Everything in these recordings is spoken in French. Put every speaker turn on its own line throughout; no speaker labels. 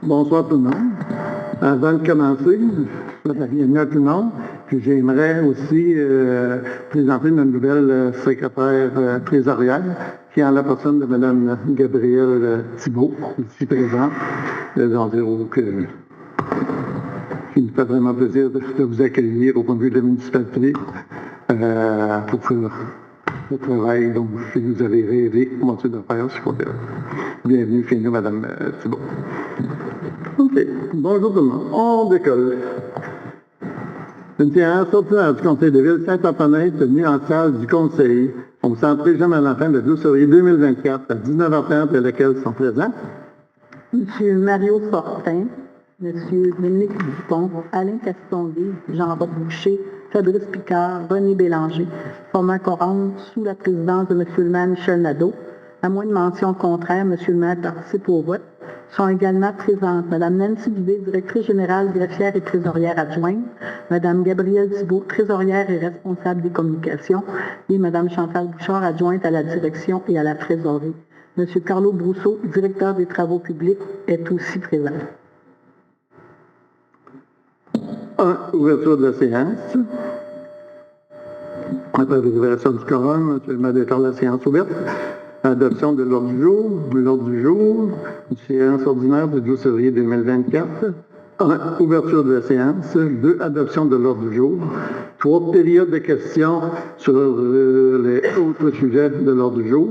Bonsoir tout le monde. Avant de commencer, je souhaite la bienvenue à tout le monde. Puis j'aimerais aussi présenter notre nouvelle secrétaire trésorière, qui est en la personne de Mme Gabrielle Thibault, ici présente. Donc, il nous fait vraiment plaisir de vous accueillir au point de vue de la municipalité pour faire le travail dont vous avez rêvé au mois de faire, je crois. Bienvenue chez nous, Mme Thibault. OK. Bonjour tout le monde. On décolle. Une séance ordinaire du Conseil de Ville Saint-Antonin tenue en salle du Conseil au centre jamais à l'enfant le 12 février 2024 à 19h30 et lesquels sont présents.
M. Mario Fortin, M. Dominique Dupont, Alain Castonguay, Jean-Roch Boucher, Fabrice Picard, René Bélanger, formant quorum sous la présidence de M. le maire Michel Nadeau. À moins de mention contraire, M. le maire participe au vote. Sont également présentes Mme Nancy Dubé, directrice générale, greffière et trésorière adjointe, Mme Gabrielle Thibault, trésorière et responsable des communications, et Mme Chantal Bouchard, adjointe à la direction et à la trésorerie. M. Carlo Brousseau, directeur des travaux publics, est aussi présent.
Ouverture de la séance. Après l'ouverture du quorum, je vais déclarer la séance ouverte. Adoption de l'ordre du jour. L'ordre du jour, une séance ordinaire du 12 février 2024. 1. Ouverture de la séance. 2. Adoption de l'ordre du jour. 3. Période de questions sur les autres sujets de l'ordre du jour.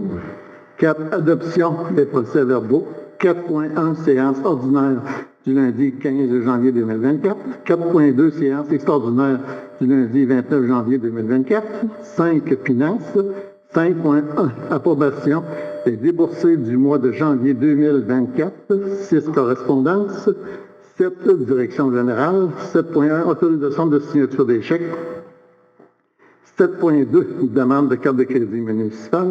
4. Adoption des procès-verbaux. 4.1. Séance ordinaire du lundi 15 janvier 2024. 4.2. Séance extraordinaire du lundi 29 janvier 2024. 5. Finances. 5.1. Approbation des déboursés du mois de janvier 2024. 6. Correspondance. 7. Direction générale. 7.1. Autorisation de signature des chèques. 7.2. Demande de carte de crédit municipal.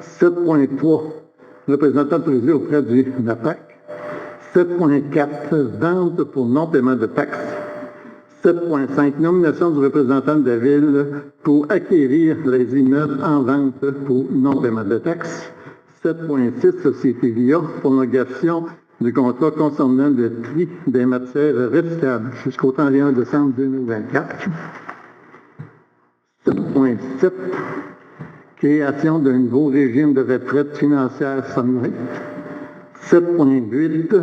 7.3. Représentant autorisé auprès du NAPAC. 7.4. Vente pour non-paiement de taxes. 7.5. Nomination du représentant de la Ville pour acquérir les immeubles en vente pour non-paiement de taxes. 7.6. Société VIA, prolongation du contrat concernant le tri des matières recyclables jusqu'au 31 décembre 2024. 7.7. Création d'un nouveau régime de retraite financière sommaire. 7.8.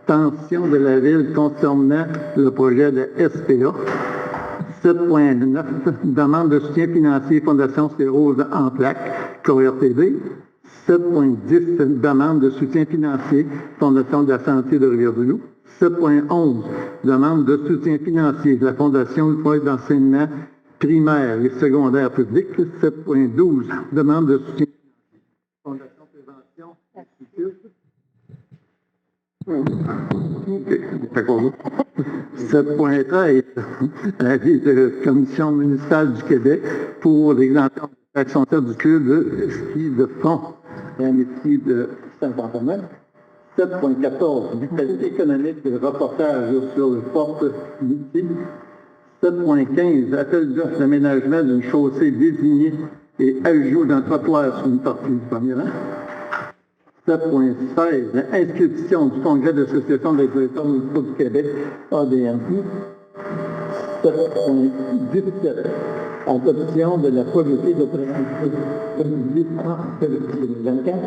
Attention de la Ville concernant le projet de SPA. 7.9. Demande de soutien financier Fondation Sclérose en plaques, CORTD. 7.10. Demande de soutien financier Fondation de la santé de Rivière-du-Loup. 7.11. Demande de soutien financier de la Fondation Foyer d'enseignement primaire et secondaire public. 7.12. Demande de soutien financier Fondation Prévention Institut. 7.13. Avis de la Commission municipale du Québec pour l'exemption de taxe foncière du club de ski de fond et amitié de Saint-Antonin. 7.14. Vitalité économique de reportage sur le porte multi. 7.15. Appel d'offres d'aménagement d'une chaussée désignée et ajout d'un trottoir sur une partie du premier rang. 7.16. Inscription du Congrès de l'Association des directeurs municipaux du Québec, ADMI. 7.17. Adoption de la politique de prévention en février 2024.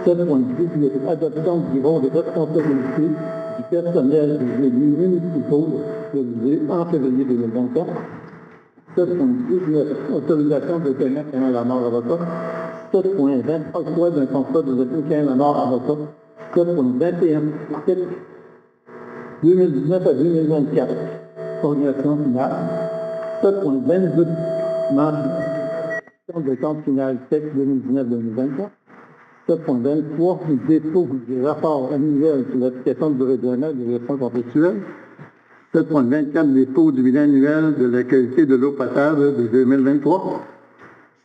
7.18. Adoption du bureau de responsabilité du personnel des élus municipaux en février 2024. 7.19. Autorisation de paiement à la mort avocat. 7.20. Octroi d'un contrat de républicain la mort avocat. 7.21. 2019 à 2024. Organisation finale. 7.22. Mention de compte final texte 2019-2024. 7.23. Dépôt du rapport annuel sur l'application du règlement de gestion contractuelle. 7.24. Dépôt du bilan annuel de la qualité de l'eau potable de 2023.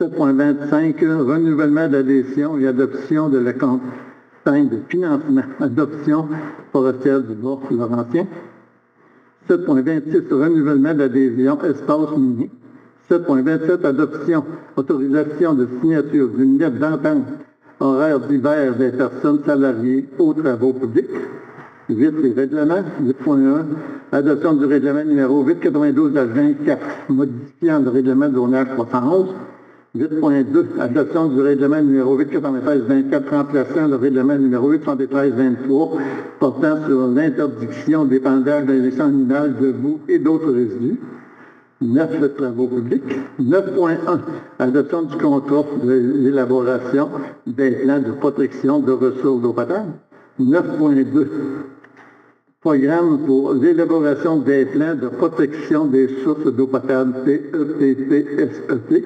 7.25. Renouvellement d'adhésion et adoption de la campagne de financement. Adoption forestière du Bord Laurentien. 7.26. Renouvellement d'adhésion espace minier. 7.27. Adoption, autorisation de signature d'une lettre d'entente horaires divers des personnes salariées aux travaux publics. 8, les règlements. 8.1, adoption du règlement numéro 892-24, modifiant le règlement de zonage 311. 8.2, adoption du règlement numéro 893-24, remplaçant le règlement numéro 873-23, portant sur l'interdiction d'épandage d'injections animales de boue et d'autres résidus. 9, le travaux publics. 9.1, adoption du contrat de l'élaboration des plans de protection de ressources d'eau potable. 9.2, programme pour l'élaboration des plans de protection des sources d'eau potable, PEPPSET.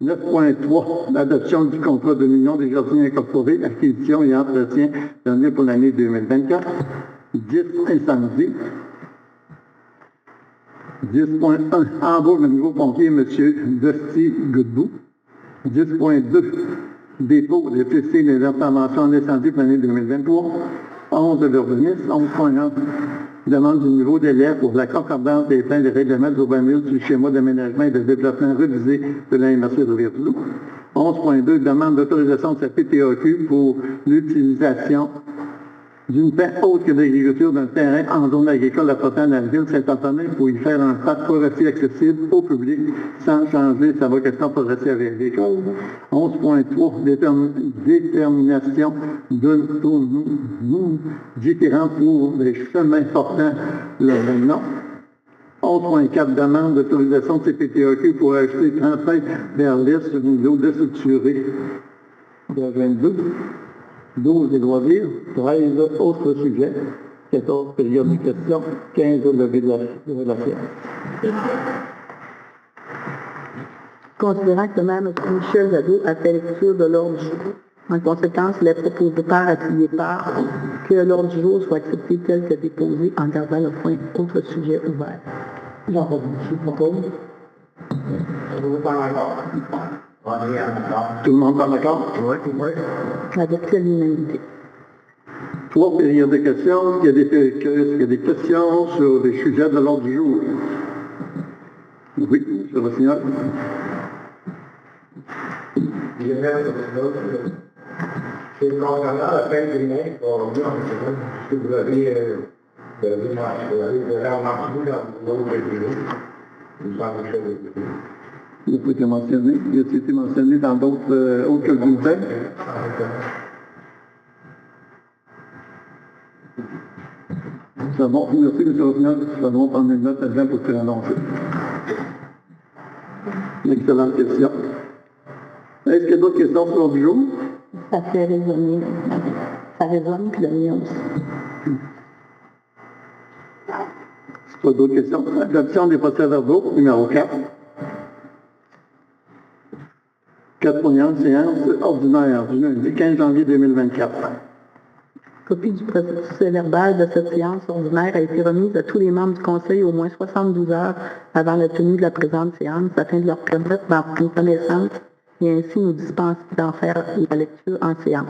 9.3, l'adoption du contrat de l'Union des jardiniers incorporés, acquisition et entretien donné pour l'année 2024. 10, incendie. 10.1, embauche de nouveau pompier, M. Dusty Godbout. 10.2, dépôt des PC des interventions en incendie pour l'année 2023. 11 de l'urbanisme. 11.1, demande du niveau délai pour la concordance des plans de règlement d'urbanisme du schéma d'aménagement et de développement révisé de la MRC de Rivière-du-Loup. 11.2, demande d'autorisation de sa PTAQ pour l'utilisation d'une fin autre que l'agriculture d'un terrain en zone agricole appartenant à la ville Saint-Antonin pour y faire un parc forestier accessible au public sans changer sa vocation forestière agricole. 11.3, détermination d'un taux différent pour les chemins portant le même nom. 11.4, demande d'autorisation de CPTAQ pour acheter 35 berlines sur une eau déstructurée. 22. 12, les loisirs. 13, autres sujets. 14, période de questions. 15, levé de la séance.
Considérant que le maire M. Michel Jadot a fait lecture de l'ordre du jour, en conséquence, il est proposé par appuyé par que l'ordre du jour soit accepté tel que déposé en gardant le point autre sujet ouvert. Je propose.
Tout le monde parle d'accord? Oui.
Adopté à l'unanimité.
3, périodes de questions. Est-ce qu'il y a des questions sur des sujets de l'ordre du jour? Oui, je le signale.
C'est concernant la fin des mains pour revenir en ce que vous avez remarqué dans l'autre vidéo.
Il a été mentionné. Il a été mentionné dans d'autres autres bulletins. C'est bon. Merci, M. Rossignol. Nous allons prendre une note là-dedans pour te l'annoncer. Excellente question. Est-ce qu'il y a d'autres questions sur l'ordre du jour?
Ça fait résonner. Ça résonne, puis le mien aussi.
Pas d'autres questions? Adoption des procès-verbaux, numéro 4. 4.1, séance ordinaire du lundi 15 janvier 2024.
Copie du procès verbal de cette séance ordinaire a été remise à tous les membres du Conseil au moins 72 heures avant la tenue de la présente séance afin de leur permettre d'en prendre connaissance et ainsi nous dispenser d'en faire la lecture en séance.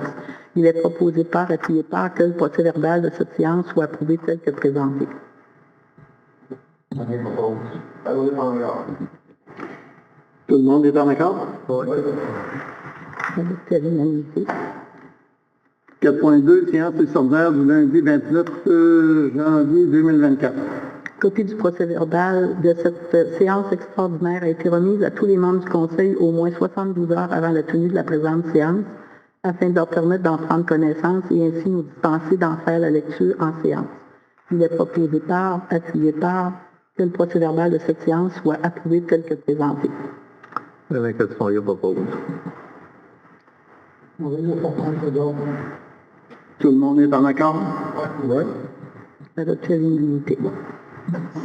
Il est proposé par, appuyé par, que le procès verbal de cette séance soit approuvé tel que présenté.
Tout le monde est en accord?
Oui.
Adopté à l'unanimité.
4.2, séance extraordinaire du lundi 29 janvier 2024.
Copie du procès verbal de cette séance extraordinaire a été remise à tous les membres du Conseil au moins 72 heures avant la tenue de la présente séance afin de leur permettre d'en prendre connaissance et ainsi nous dispenser d'en faire la lecture en séance. Il est proposé par, appuyé par, que le procès verbal de cette séance soit approuvé tel que présenté.
La question est proposée. Tout le monde est en accord? Oui.
Adopté à l'unanimité.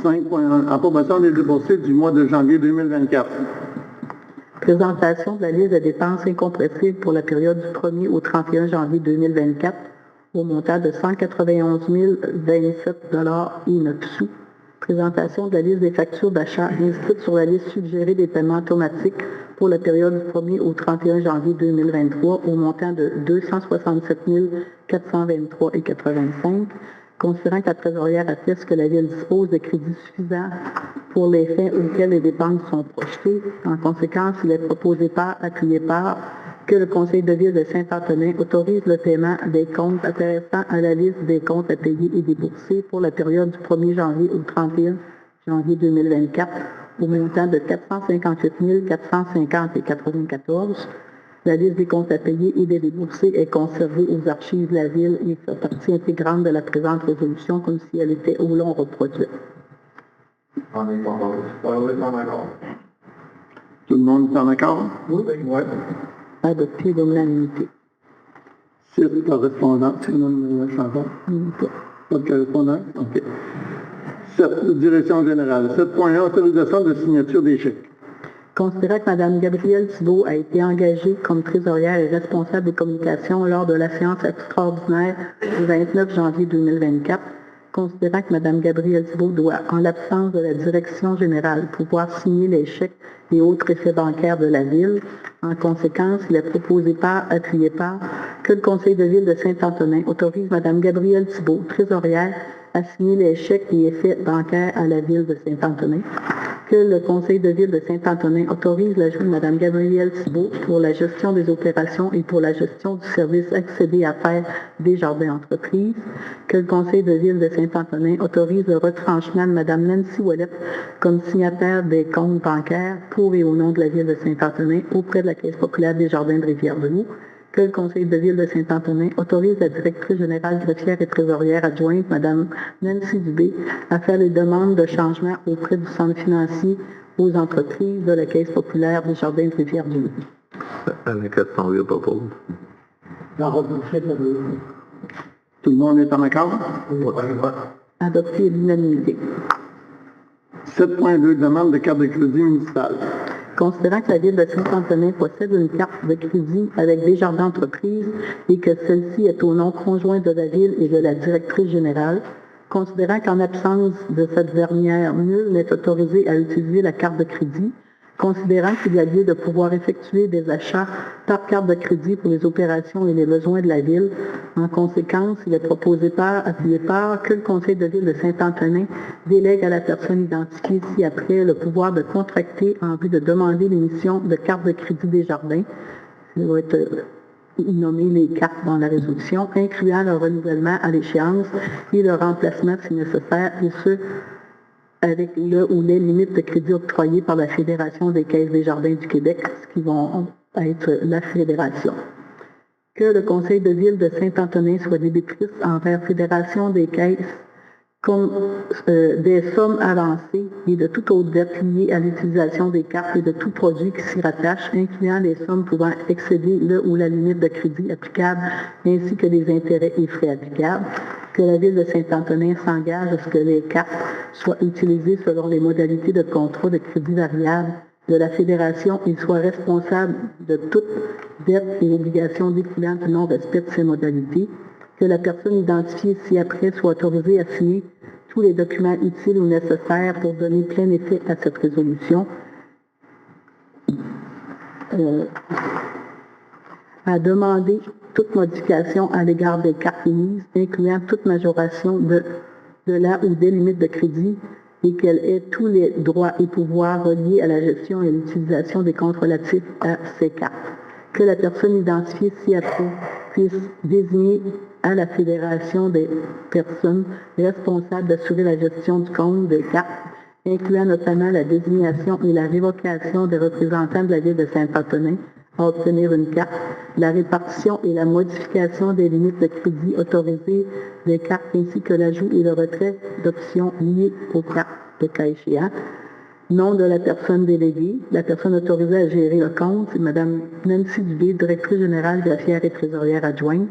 5.1. Approbation des déboursés du mois de janvier 2024.
Présentation de la liste de dépenses incompressibles pour la période du 1er au 31 janvier 2024 au montant de 191 027 et 9 sous. Présentation de la liste des factures d'achat inscrites sur la liste suggérée des paiements automatiques pour la période du 1er au 31 janvier 2023 au montant de 267 423,85. Considérant que la trésorière atteste que la Ville dispose de crédits suffisants pour les fins auxquels les dépenses sont projetées, en conséquence, il est proposé par, appuyé par, que le Conseil de ville de Saint-Antonin autorise le paiement des comptes intéressant à la liste des comptes à payer et déboursés pour la période du 1er janvier au 31 janvier 2024 au montant de 458 450,94. La liste des comptes à payer et des déboursés est conservée aux archives de la ville et fait partie intégrante de la présente résolution comme si elle était au long reproduite.
On est en accord.
Tout le monde est en accord?
Oui. Oui.
Adopté de l'unanimité.
6 correspondants. C'est le nom de la chanson. Pas de correspondant? OK. 7. Direction générale. 7.1. Autorisation de signature des chèques.
Considérant que Mme Gabrielle Thibault a été engagée comme trésorière et responsable des communications lors de la séance extraordinaire du 29 janvier 2024, considérant que Mme Gabrielle Thibault doit, en l'absence de la direction générale, pouvoir signer les chèques et autres effets bancaires de la Ville, en conséquence, il est proposé par, appuyé par, que le Conseil de Ville de Saint-Antonin autorise Mme Gabrielle Thibault, trésorière, à signer les chèques et effets bancaires à la Ville de Saint-Antonin, que le Conseil de Ville de Saint-Antonin autorise l'ajout de Mme Gabrielle Thibault pour la gestion des opérations et pour la gestion du service accédé à faire des jardins entreprises, que le Conseil de Ville de Saint-Antonin autorise le retranchement de Mme Nancy Ouellette comme signataire des comptes bancaires pour et au nom de la Ville de Saint-Antonin auprès de la Caisse populaire des Jardins de Rivière-du-Loup, que le Conseil de Ville de Saint-Antonin autorise la directrice générale greffière et trésorière adjointe, Mme Nancy Dubé, à faire les demandes de changement auprès du centre financier aux entreprises de la Caisse populaire des Jardins de Rivière-du-Loup.
Une question que je propose.
Tout le monde est en accord?
Adopté à l'unanimité.
7.2. Demande de carte de crédit municipale.
Considérant que la Ville de Saint-Antonin possède une carte de crédit avec Desjardins Entreprises et que celle-ci est au nom conjoint de la Ville et de la directrice générale, considérant qu'en absence de cette dernière, nul n'est autorisé à utiliser la carte de crédit, considérant qu'il y a lieu de pouvoir effectuer des achats par carte de crédit pour les opérations et les besoins de la Ville. En conséquence, il est proposé par, appuyé par, que le Conseil de Ville de Saint-Antonin délègue à la personne identifiée ci-après le pouvoir de contracter en vue de demander l'émission de carte de crédit des jardins. Ça va être nommer les cartes dans la résolution, incluant leur renouvellement à l'échéance et leur remplacement si nécessaire, et ce, avec le ou les limites de crédit octroyées par la Fédération des caisses des jardins du Québec, ce qui vont être la Fédération. Que le Conseil de Ville de Saint-Antonin soit débitrice envers Fédération des caisses comme des sommes avancées et de toute autre dette liée à l'utilisation des cartes et de tout produit qui s'y rattache, incluant les sommes pouvant excéder le ou la limite de crédit applicable, ainsi que les intérêts et frais applicables. Que la Ville de Saint-Antonin s'engage à ce que les cartes soient utilisées selon les modalités de contrat de crédit variable de la Fédération et soit responsable de toute dette et obligation découlant du non-respect de ces modalités. Que la personne identifiée ci-après soit autorisée à signer tous les documents utiles ou nécessaires pour donner plein effet à cette résolution. À demander toute modification à l'égard des cartes émises, incluant toute majoration de la ou des limites de crédit, et qu'elle ait tous les droits et pouvoirs reliés à la gestion et à l'utilisation des comptes relatifs à ces cartes. Que la personne identifiée ci-après puisse désigner à la Fédération des personnes responsables d'assurer la gestion du compte des cartes, incluant notamment la désignation et la révocation des représentants de la Ville de Saint-Antonin à obtenir une carte, la répartition et la modification des limites de crédit autorisées des cartes ainsi que l'ajout et le retrait d'options liées aux cartes de cas échéant. Nom de la personne déléguée. La personne autorisée à gérer le compte, c'est Mme Nancy Dubé, directrice générale greffière et trésorière adjointe.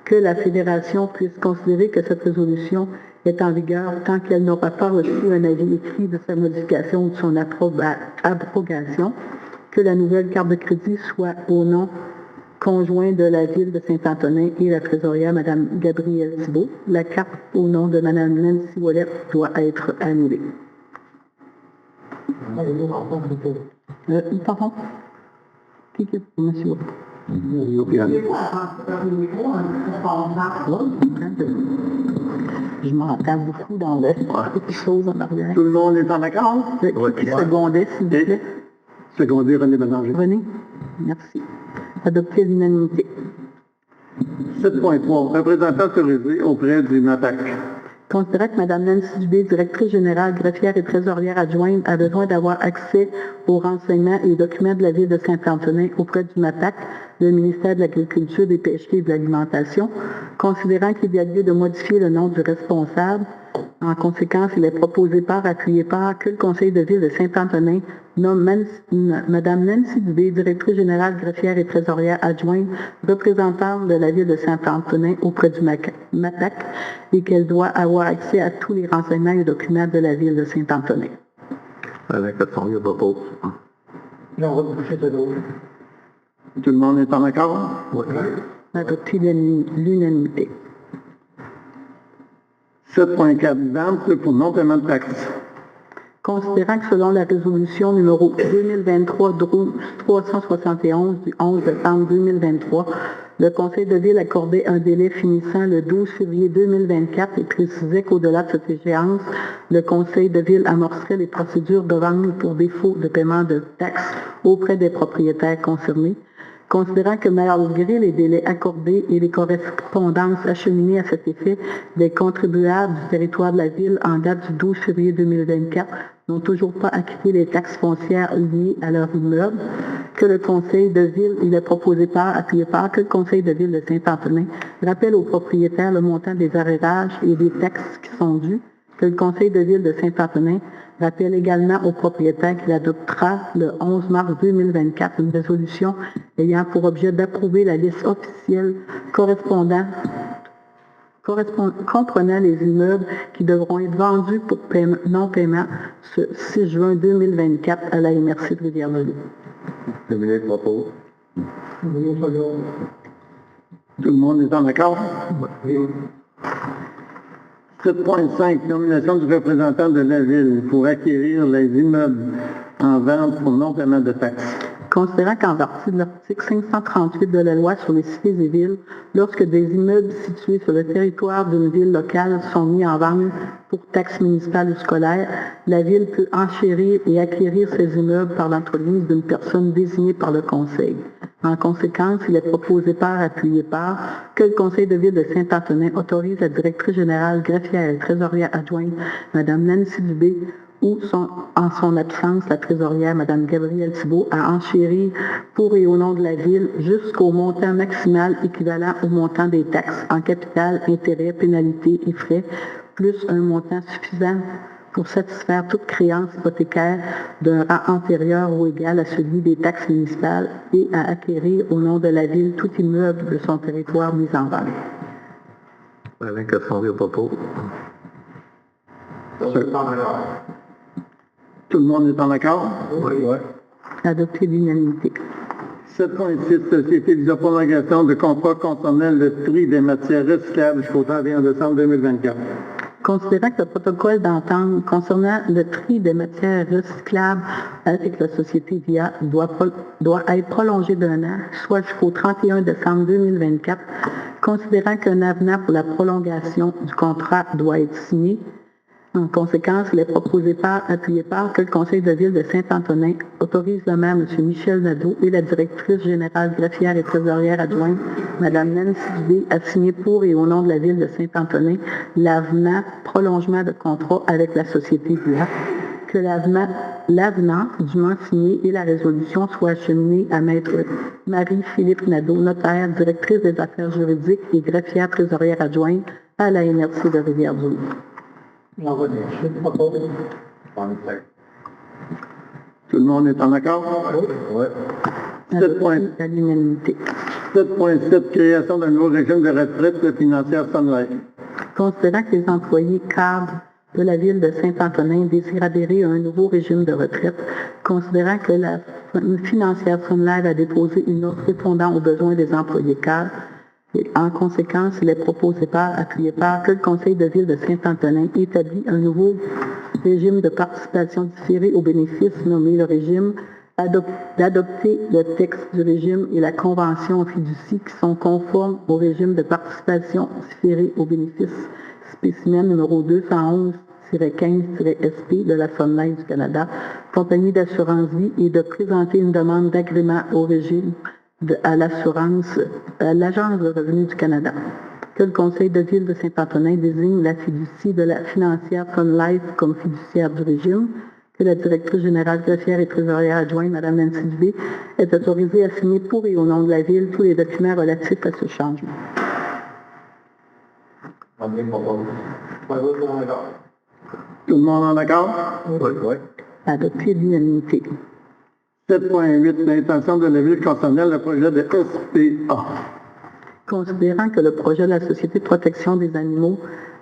Que la Fédération puisse considérer que cette résolution est en vigueur tant qu'elle n'aura pas reçu un avis écrit de sa modification ou de son abrogation. Que la nouvelle carte de crédit soit au nom conjoint de la Ville de Saint-Antonin et la trésorière Mme Gabrielle Thibault. La carte au nom de Mme Nancy Ouellette doit être annulée. Pardon? Qui est monsieur? Je m'entends beaucoup dans les choses en arrière.
Tout le monde est en accord?
Qui secondait, s'il vous plaît?
Secondé, René Bélanger.
René? Merci. Adopté à l'unanimité.
7.3. Représentant autorisé auprès du MAPAC.
Considérant que Mme Nancy Dubé, directrice générale, greffière et trésorière adjointe, a besoin d'avoir accès aux renseignements et aux documents de la Ville de Saint-Antonin auprès du MAPAC, le ministère de l'Agriculture, des Pêcheries et de l'Alimentation, considérant qu'il y a lieu de modifier le nom du responsable. En conséquence, il est proposé par, appuyé par, que le Conseil de Ville de Saint-Antonin nomme Mme Nancy Dubé, directrice générale, greffière et trésorière adjointe, représentante de la Ville de Saint-Antonin auprès du MAPAC, et qu'elle doit avoir accès à tous les renseignements et documents de la Ville de Saint-Antonin.
Alain Castonguay propose.
Jean Boucher de l'eau.
Tout le monde est en accord?
Oui.
Adopté l'unanimité.
7.4. Vente pour non-paiement de taxes.
Considérant que selon la résolution numéro 2023-371 du 11 décembre 2023, le Conseil de Ville accordait un délai finissant le 12 février 2024 et précisait qu'au-delà de cette échéance, le Conseil de Ville amorcerait les procédures de vente pour défaut de paiement de taxes auprès des propriétaires concernés. Considérant que malgré les délais accordés et les correspondances acheminées à cet effet, les contribuables du territoire de la Ville en date du 12 février 2024 n'ont toujours pas acquitté les taxes foncières liées à leur immeuble, que le Conseil de Ville, il est proposé par, appuyé par, que le Conseil de Ville de Saint-Antonin rappelle aux propriétaires le montant des arrérages et des taxes qui sont dus, que le Conseil de Ville de Saint-Antonin rappelle également aux propriétaires qu'il adoptera le 11 mars 2024 une résolution ayant pour objet d'approuver la liste officielle comprenant les immeubles qui devront être vendus pour non-paiement ce 6 juin 2024 à la MRC de Rivière-du-Loup.
Le ministre propose.
Tout le monde est en accord?
Oui.
7.5. Nomination du représentant de la Ville pour acquérir les immeubles en vente pour non-paiement de taxes.
Considérant qu'en vertu de l'article 538 de la loi sur les cités et villes, lorsque des immeubles situés sur le territoire d'une ville locale sont mis en vente pour taxes municipales ou scolaires, la Ville peut enchérir et acquérir ces immeubles par l'entremise d'une personne désignée par le Conseil. En conséquence, il est proposé par, appuyé par, que le Conseil de Ville de Saint-Antonin autorise la directrice générale, greffière et trésorière adjointe, Mme Nancy Dubé, ou en son absence, la trésorière, Mme Gabrielle Thibault, à enchérir pour et au nom de la Ville jusqu'au montant maximal équivalent au montant des taxes en capital, intérêts, pénalités et frais, plus un montant suffisant pour satisfaire toute créance hypothécaire d'un rang antérieur ou égal à celui des taxes municipales et à acquérir au nom de la Ville tout immeuble de son territoire mis en vente.
Alain Castonguay propose.
Tout le monde est en accord?
Oui.
Adopté l'unanimité.
7.6. Société visa prolongation de contrat concernant le tri des matières recyclables jusqu'au 31 décembre 2024.
Considérant que le protocole d'entente concernant le tri des matières recyclables avec la société VIA doit être prolongé d'1 an, soit jusqu'au 31 décembre 2024, considérant qu'un avenant pour la prolongation du contrat doit être signé, en conséquence, il est proposé par, appuyé par, que le Conseil de Ville de Saint-Antonin autorise le maire, M. Michel Nadeau, et la directrice générale greffière et trésorière adjointe, Mme Nancy Dubé, à signer pour et au nom de la Ville de Saint-Antonin l'avenant prolongement de contrat avec la société VIA, que l'avenant dûment signé et la résolution soient acheminés à Maître Marie-Philippe Nadeau, notaire, directrice des affaires juridiques et greffière trésorière adjointe à la MRC de Rivière-du-Loup.
Tout le monde est en accord?
Oui.
7.7. Création d'un nouveau régime de retraite financière Sun Life.
Considérant que les employés cadres de la Ville de Saint-Antonin désirent adhérer à un nouveau régime de retraite, considérant que la financière Sun Life a déposé une offre répondant aux besoins des employés cadres, et en conséquence, il est proposé par, appuyé par, que le Conseil de Ville de Saint-Antonin établit un nouveau régime de participation différée aux bénéfices nommé le régime, d'adopter le texte du régime et la convention en fiducie qui sont conformes au régime de participation différée aux bénéfices spécimen numéro 211-15-SP de la Sun Life du Canada, compagnie d'assurance vie, et de présenter une demande d'agrément au régime à l'assurance, à l'Agence de revenus du Canada. Que le Conseil de ville de Saint-Antonin désigne la fiducie de la financière Sun Life comme fiduciaire du régime. Que la directrice générale greffière et trésorière adjointe, Mme Nancy Dubé, est autorisée à signer pour et au nom de la ville tous les documents relatifs à ce changement.
Tout le monde en accord?
Oui.
Adopté à l'unanimité.
7.8, l'intention de la ville concernant le projet de SPA.
Considérant que le projet de la Société de protection des animaux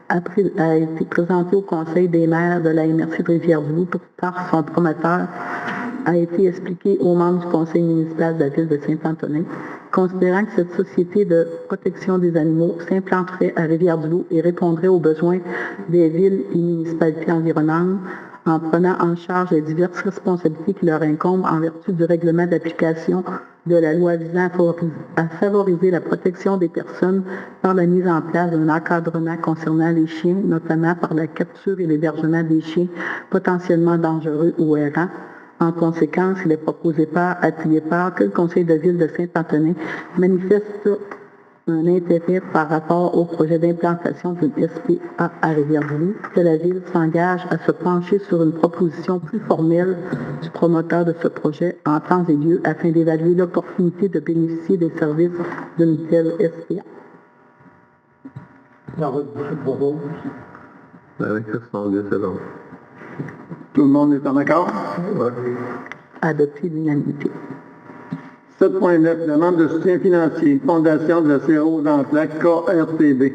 a été présenté au Conseil des maires de la MRC de Rivière-du-Loup par son promoteur, a été expliqué aux membres du Conseil municipal de la ville de Saint-Antonin, considérant que cette Société de protection des animaux s'implanterait à Rivière-du-Loup et répondrait aux besoins des villes et municipalités environnantes en prenant en charge les diverses responsabilités qui leur incombent en vertu du règlement d'application de la loi visant à favoriser la protection des personnes par la mise en place d'un encadrement concernant les chiens, notamment par la capture et l'hébergement des chiens potentiellement dangereux ou errants. En conséquence, il est proposé appuyé par que le Conseil de ville de Saint-Antonin manifeste un intérêt par rapport au projet d'implantation d'une SPA à Rivière-du-Loup, que la ville s'engage à se pencher sur une proposition plus formelle du promoteur de ce projet en temps et lieu afin d'évaluer l'opportunité de bénéficier des services d'une telle SPA.
Avec 410 secondes.
Tout le monde est en accord?
Oui.
Adopté l'unanimité.
7.9, demande de soutien financier, Fondation de la sclérose en plaques, KRTB.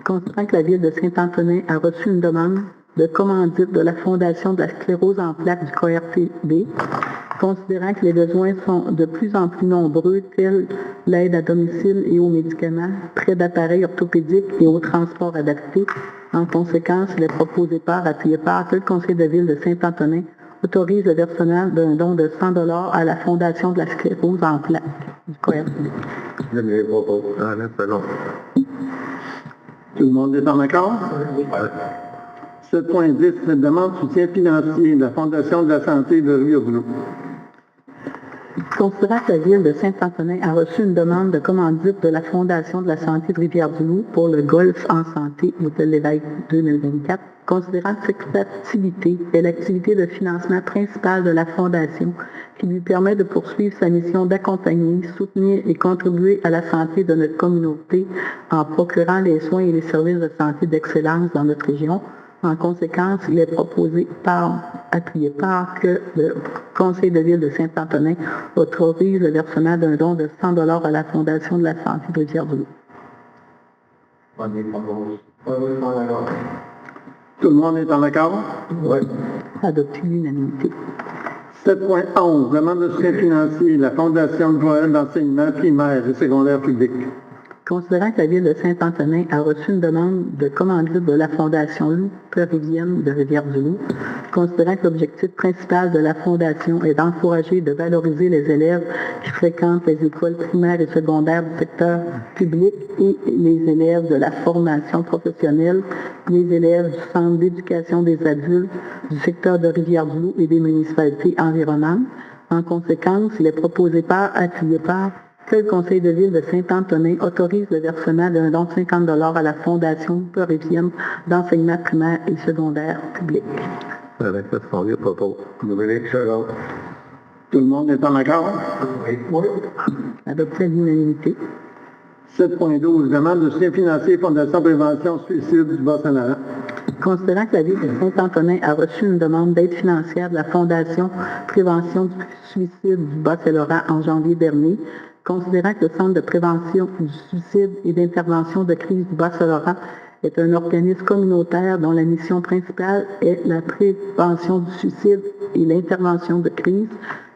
Considérant que la ville de Saint-Antonin a reçu une demande de commandite de la Fondation de la sclérose en plaques du KRTB, considérant que les besoins sont de plus en plus nombreux, tels l'aide à domicile et aux médicaments, prêt d'appareils orthopédiques et au transport adapté. En conséquence, il est proposé appuyé par que le Conseil de ville de Saint-Antonin autorise le versement d'un don de 100 $ à la Fondation de la sclérose en plaques du KRTB.
Je me propose. Alain Salon.
Tout le monde est en accord? 7.10, demande de soutien financier de la Fondation de la santé de Rivière-du-Loup.
Considérant que la ville de Saint-Antonin a reçu une demande de commandite de la Fondation de la santé de Rivière-du-Loup pour le golf en santé Hôtel Lévesque 2024, considérant que cette activité est l'activité de financement principale de la Fondation qui lui permet de poursuivre sa mission d'accompagner, soutenir et contribuer à la santé de notre communauté en procurant les soins et les services de santé d'excellence dans notre région. En conséquence, il est proposé appuyé par que le Conseil de ville de Saint-Antonin autorise le versement d'un don de 100 $ à la Fondation de la santé de Rivière-du-Loup.
Tout le monde est en accord?
Oui.
Adopté l'unanimité.
7.11, demande de soutien financier de la Fondation de Joël d'enseignement primaire et secondaire public.
Considérant que la ville de Saint-Antonin a reçu une demande de commandite de la Fondation Loup Floridienne de Rivière-du-Loup, considérant que l'objectif principal de la Fondation est d'encourager et de valoriser les élèves qui fréquentent les écoles primaires et secondaires du secteur public et les élèves de la formation professionnelle, les élèves du Centre d'éducation des adultes du secteur de Rivière-du-Loup et des municipalités environnantes. En conséquence, il est proposé appuyé par que le Conseil de ville de Saint-Antonin autorise le versement d'un don de 50 $ à la Fondation floridienne d'enseignement primaire et secondaire public.
Avec 410 propos. Dominique Charles.
Tout le monde est en accord?
Oui.
Adopté à l'unanimité.
7.12, demande de soutien financier Fondation Prévention Suicide du Bas-Saint-Laurent.
Considérant que la ville de Saint-Antonin a reçu une demande d'aide financière de la Fondation Prévention du Suicide du Bas-Saint-Laurent en janvier dernier, considérant que le Centre de prévention du suicide et d'intervention de crise du Bas-Saint-Laurent est un organisme communautaire dont la mission principale est la prévention du suicide et l'intervention de crise,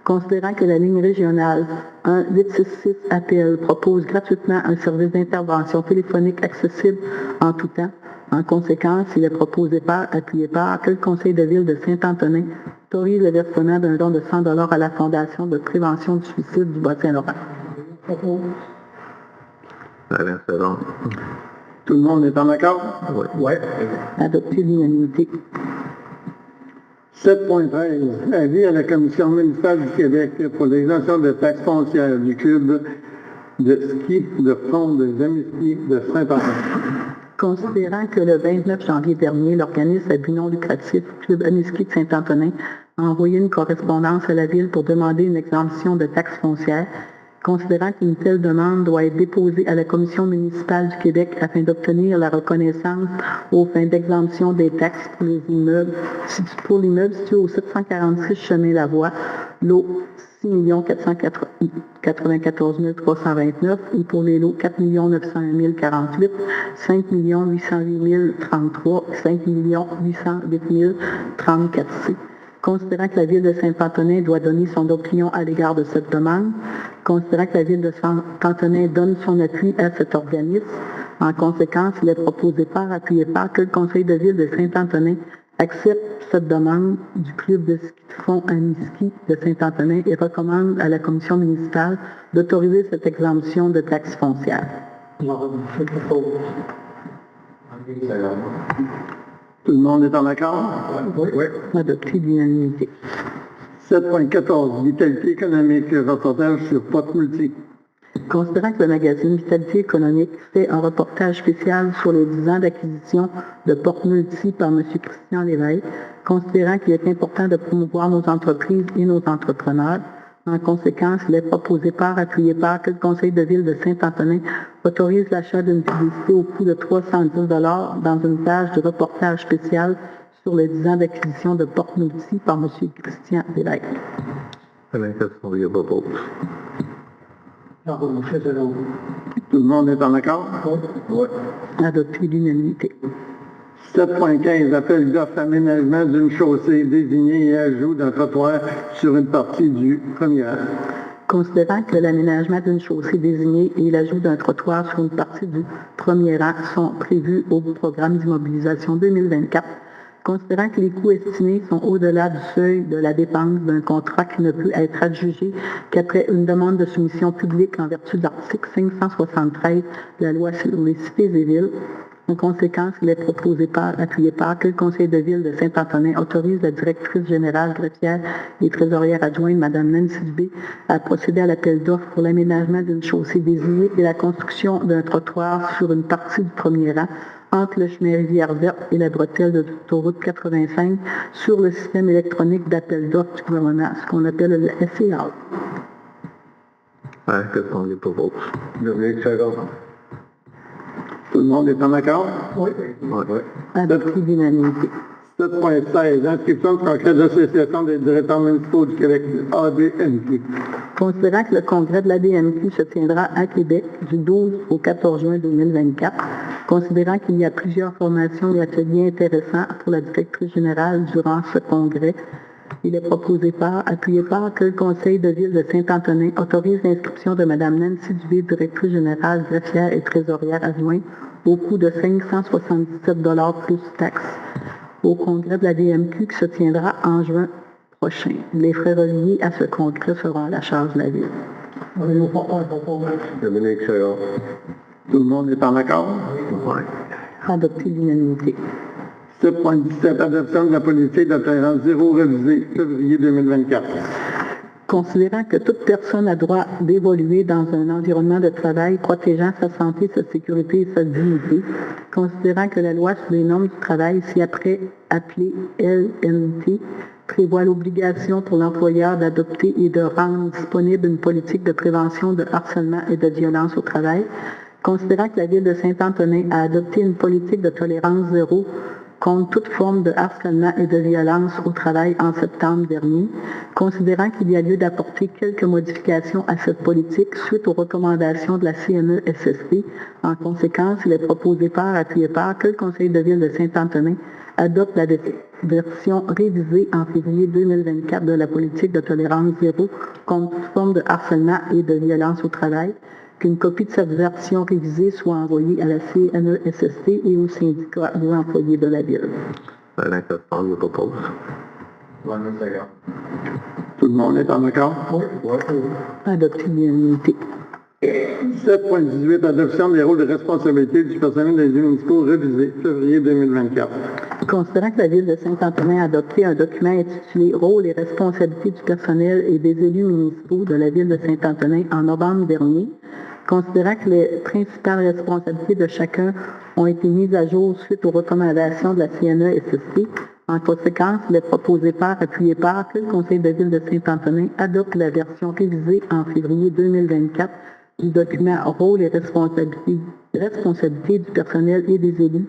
considérant que la ligne régionale 1866 APL propose gratuitement un service d'intervention téléphonique accessible en tout temps. En conséquence, il est proposé appuyé par que le Conseil de ville de Saint-Antonin autorise le versement d'un don de 100 $ à la Fondation de prévention du suicide du Bas-Saint-Laurent.
Alain Salon.
Tout le monde est en accord?
Oui.
Adopté l'unanimité.
7.13. Avis à la Commission municipale du Québec pour l'exemption de taxes foncières du club de ski de fond des Amis de Saint-Antoine.
Considérant que le 29 janvier dernier, l'organisme à but non lucratif Club Amiski de Saint-Antonin a envoyé une correspondance à la Ville pour demander une exemption de taxes foncières, considérant qu'une telle demande doit être déposée à la Commission municipale du Québec afin d'obtenir la reconnaissance aux fins d'exemption des taxes pour les immeubles, pour l'immeuble situé au 746 chemin Lavoie, lot 6 494 329 et pour les lots 4 901 048, 5 808 033, 5 808 034C. Considérant que la Ville de Saint-Antonin doit donner son opinion à l'égard de cette demande, considérant que la Ville de Saint-Antonin donne son appui à cet organisme, en conséquence, il est proposé par, appuyé par, que le Conseil de Ville de Saint-Antonin accepte cette demande du Club de ski de fond Amiski de Saint-Antonin et recommande à la Commission municipale d'autoriser cette exemption de taxes foncières.
Tout le monde est en accord?
Oui.
Adopté l'unanimité.
7.14. Vitalité économique, reportage sur Port Multi.
Considérant que le magazine Vitalité économique fait un reportage spécial sur les 10 ans d'acquisition de Port Multi par M. Christian Lévesque, considérant qu'il est important de promouvoir nos entreprises et nos entrepreneurs, en conséquence, il est proposé par, appuyé par, que le Conseil de Ville de Saint-Antonin autorise l'achat d'une publicité au coût de 310 $ dans une page de reportage spécial sur les 10 ans d'acquisition de Port Multi par M. Christian Lévesque.
Tout le monde est en accord?
Oui.
Adopté l'unanimité.
7.15. Appel d'offres aménagement d'une chaussée désignée et ajout d'un trottoir sur une partie du premier rang.
Considérant que l'aménagement d'une chaussée désignée et l'ajout d'un trottoir sur une partie du premier rang sont prévus au programme d'immobilisation 2024, considérant que les coûts estimés sont au-delà du seuil de la dépense d'un contrat qui ne peut être adjugé qu'après une demande de soumission publique en vertu de l'article 573 de la loi sur les cités et villes. En conséquence, il est proposé par, appuyé par, que le Conseil de Ville de Saint-Antonin autorise la directrice générale, greffière et trésorière adjointe, Mme Nancy Dubé, à procéder à l'appel d'offres pour l'aménagement d'une chaussée désignée et la construction d'un trottoir sur une partie du premier rang entre le chemin Rivière-Verte et la bretelle de l'autoroute 85 sur le système électronique d'appel d'offres du gouvernement, ce qu'on appelle le SCA.
Tout le monde est en accord?
Oui.
Adopté l'unanimité.
7.16. Inscription du congrès de l'Association des directeurs municipaux du Québec, ADMQ.
Considérant que le congrès de l'ADMQ se tiendra à Québec du 12 au 14 juin 2024, considérant qu'il y a plusieurs formations et ateliers intéressants pour la directrice générale durant ce congrès, il est proposé par, appuyé par, que le Conseil de Ville de Saint-Antonin autorise l'inscription de Mme Nancy Dubé, directrice générale, greffière et trésorière adjointe, au coût de 577 $ plus taxes, au congrès de la DMQ qui se tiendra en juin prochain. Les frais reliés à ce congrès seront à la charge de la Ville.
Tout le monde est en accord?
Adopté l'unanimité.
7.17. Adoption de la politique de tolérance zéro révisée, février 2024.
Considérant que toute personne a droit d'évoluer dans un environnement de travail protégeant sa santé, sa sécurité et sa dignité, considérant que la loi sur les normes du travail, si après appelée LNT, prévoit l'obligation pour l'employeur d'adopter et de rendre disponible une politique de prévention de harcèlement et de violence au travail, considérant que la Ville de Saint-Antonin a adopté une politique de tolérance zéro contre toute forme de harcèlement et de violence au travail en septembre dernier, considérant qu'il y a lieu d'apporter quelques modifications à cette politique suite aux recommandations de la CNESST. En conséquence, il est proposé par, appuyé par, que le Conseil de Ville de Saint-Antonin adopte la version révisée en février 2024 de la politique de tolérance zéro contre toute forme de harcèlement et de violence au travail, qu'une copie de cette version révisée soit envoyée à la CNESST et aux syndicats ou employés de la Ville.
Tout le monde est en accord?
Adopté l'unanimité.
7.18. Adoption des rôles de responsabilité du personnel des municipaux révisés, février 2024.
Considérant que la Ville de Saint-Antonin a adopté un document intitulé « Rôles et responsabilités du personnel et des élus municipaux de la Ville de Saint-Antonin » en novembre dernier, considérant que les principales responsabilités de chacun ont été mises à jour suite aux recommandations de la CNESST, en conséquence, il est proposé par, appuyé par, que le Conseil de Ville de Saint-Antonin adopte la version révisée en février 2024 du document « Rôles et responsabilités du personnel et des élus »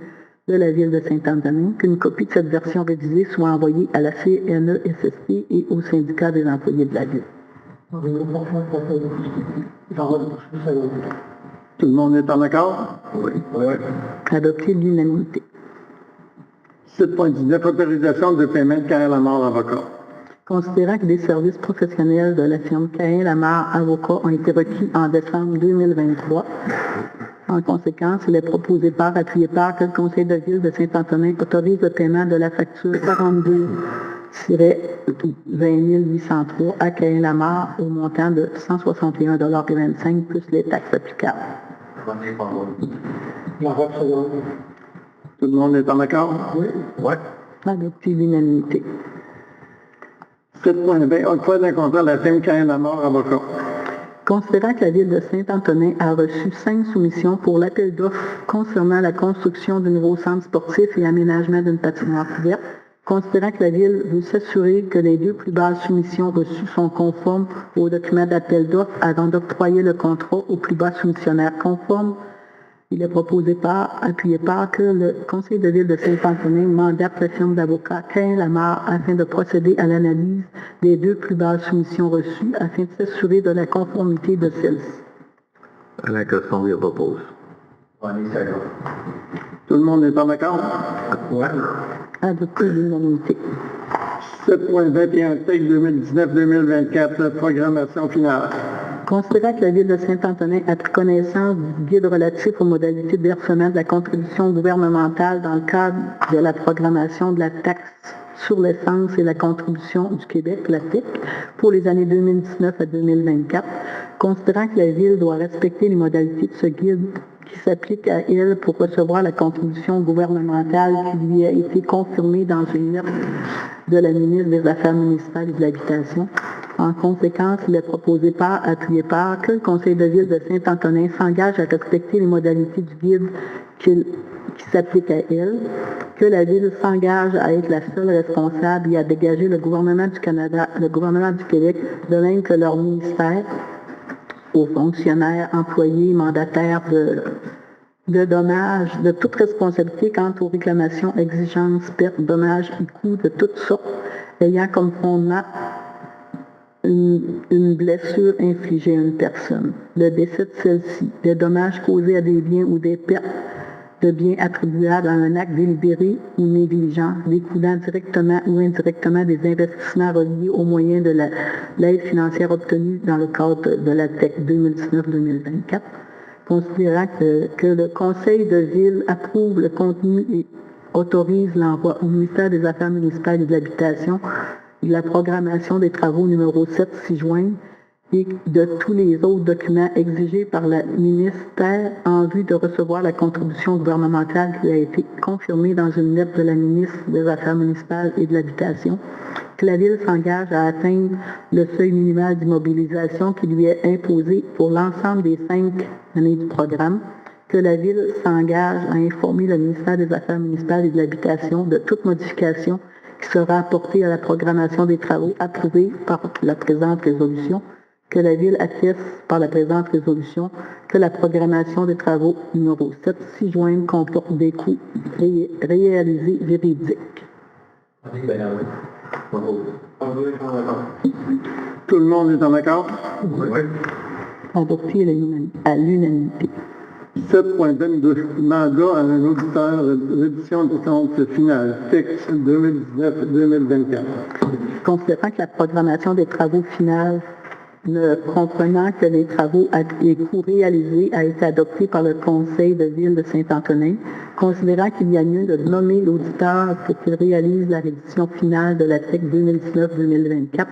de la Ville de Saint-Antonin, qu'une copie de cette version révisée soit envoyée à la CNESST et au syndicat des employés de la Ville.
Tout le monde est en accord?
Oui.
Adopter l'unanimité.
7.19, autorisation de paiement de Cahen Lamar avocat.
Considérant que des services professionnels de la firme Cahen Lamar Avocat ont été requis en décembre 2023, en conséquence, il est proposé par, appuyé par, que le Conseil de Ville de Saint-Antonin autorise le paiement de la facture 42-20 803 à Cahen Lamar au montant de 161,25 $ plus les taxes applicables.
Tout le monde est en accord?
Oui.
Ouais.
Adopter l'unanimité.
7.20, octroi d'un contrat à la firme Cahen Lamar avocat.
Considérant que la Ville de Saint-Antonin a reçu 5 soumissions pour l'appel d'offres concernant la construction du nouveau centre sportif et aménagement d'une patinoire couverte, considérant que la Ville veut s'assurer que les 2 plus basses soumissions reçues sont conformes aux documents d'appel d'offres avant d'octroyer le contrat aux plus bas soumissionnaires conformes, il est proposé par, appuyé par, que le Conseil de Ville de Saint-Antonin mandate la firme d'avocats Cahen Lamar afin de procéder à l'analyse des 2 plus basses soumissions reçues afin de s'assurer de la conformité de celles-ci.
Alain Castonguay propose.
Tout le monde est en accord?
Ouais.
Adopter l'unanimité.
7.21, texte 2019-2024, programmation finale.
Considérant que la Ville de Saint-Antonin a pris connaissance du guide relatif aux modalités de versement de la contribution gouvernementale dans le cadre de la programmation de la taxe sur l'essence et la contribution du Québec, la TIC, pour les années 2019 à 2024, considérant que la Ville doit respecter les modalités de ce guide qui s'applique à elle pour recevoir la contribution gouvernementale qui lui a été confirmée dans une lettre de la ministre des Affaires municipales et de l'Habitation. En conséquence, il est proposé par, appuyé par, que le Conseil de Ville de Saint-Antonin s'engage à respecter les modalités du guide qui s'applique à elle, que la Ville s'engage à être la seule responsable et à dégager le gouvernement du Canada, le gouvernement du Québec, de même que leur ministère, aux fonctionnaires, employés, mandataires de dommages, de toute responsabilité quant aux réclamations, exigences, pertes, dommages et coûts de toutes sortes, ayant comme fondement une blessure infligée à une personne, le décès de celle-ci, des dommages causés à des biens ou des pertes de biens attribuables à un acte délibéré ou négligent, découlant directement ou indirectement des investissements reliés aux moyens de l'aide financière obtenue dans le cadre de la TEC 2019-2024, considérant que le Conseil de Ville approuve le contenu et autorise l'envoi au ministère des Affaires municipales et de l'Habitation de la programmation des travaux numéro 7 6 juin et de tous les autres documents exigés par le ministère en vue de recevoir la contribution gouvernementale qui a été confirmée dans une lettre de la ministre des Affaires municipales et de l'Habitation, que la Ville s'engage à atteindre le seuil minimal d'immobilisation qui lui est imposé pour l'ensemble des 5 années du programme, que la Ville s'engage à informer le ministère des Affaires municipales et de l'Habitation de toute modification qui sera apportée à la programmation des travaux approuvés par la présente résolution, que la Ville atteste par la présente résolution que la programmation des travaux numéro 7 6 juin comporte des coûts réalisés véridiques.
Tout le monde est en accord?
Oui.
Adopté à l'unanimité.
7.22, mandat à un auditeur, rédition de compte finale, texte 2019-2024.
Considérant que la programmation des travaux finales ne comprenant que les travaux et coûts réalisés a été adopté par le Conseil de Ville de Saint-Antonin, considérant qu'il y a lieu de nommer l'auditeur pour qu'il réalise la rédition finale de la TEC 2019-2024.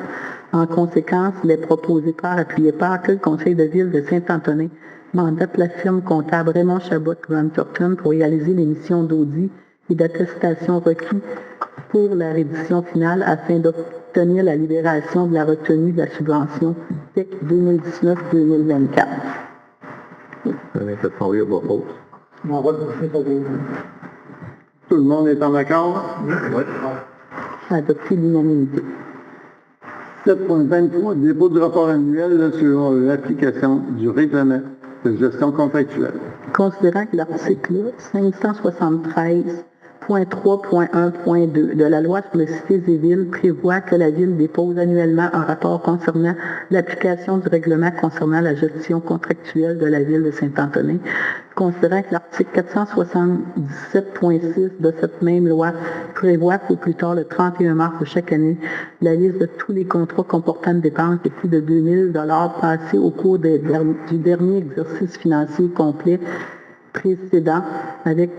En conséquence, il est proposé par, appuyé par, que le Conseil de Ville de Saint-Antonin mandate la firme comptable Raymond Chabot Grant Thornton pour réaliser les missions d'audit et d'attestation requis pour la reddition finale afin d'obtenir la libération de la retenue de la subvention TEC 2019-2024.
Avec le formulaire propose.
On va toucher ça des...
Tout le monde est en accord?
Oui.
Adopté l'unanimité.
7.23, dépôt du rapport annuel sur l'application du règlement de gestion contractuelle.
Considérant que l'article 573.3.1.2 de la loi sur les cités et villes prévoit que la ville dépose annuellement un rapport concernant l'application du règlement concernant la gestion contractuelle de la ville de Saint-Antonin, considérant que l'article 477.6 de cette même loi prévoit qu'au plus tard le 31 mars de chaque année, la liste de tous les contrats comportant une dépense de plus de 2 000 $ passés au cours du dernier exercice financier complet précédent avec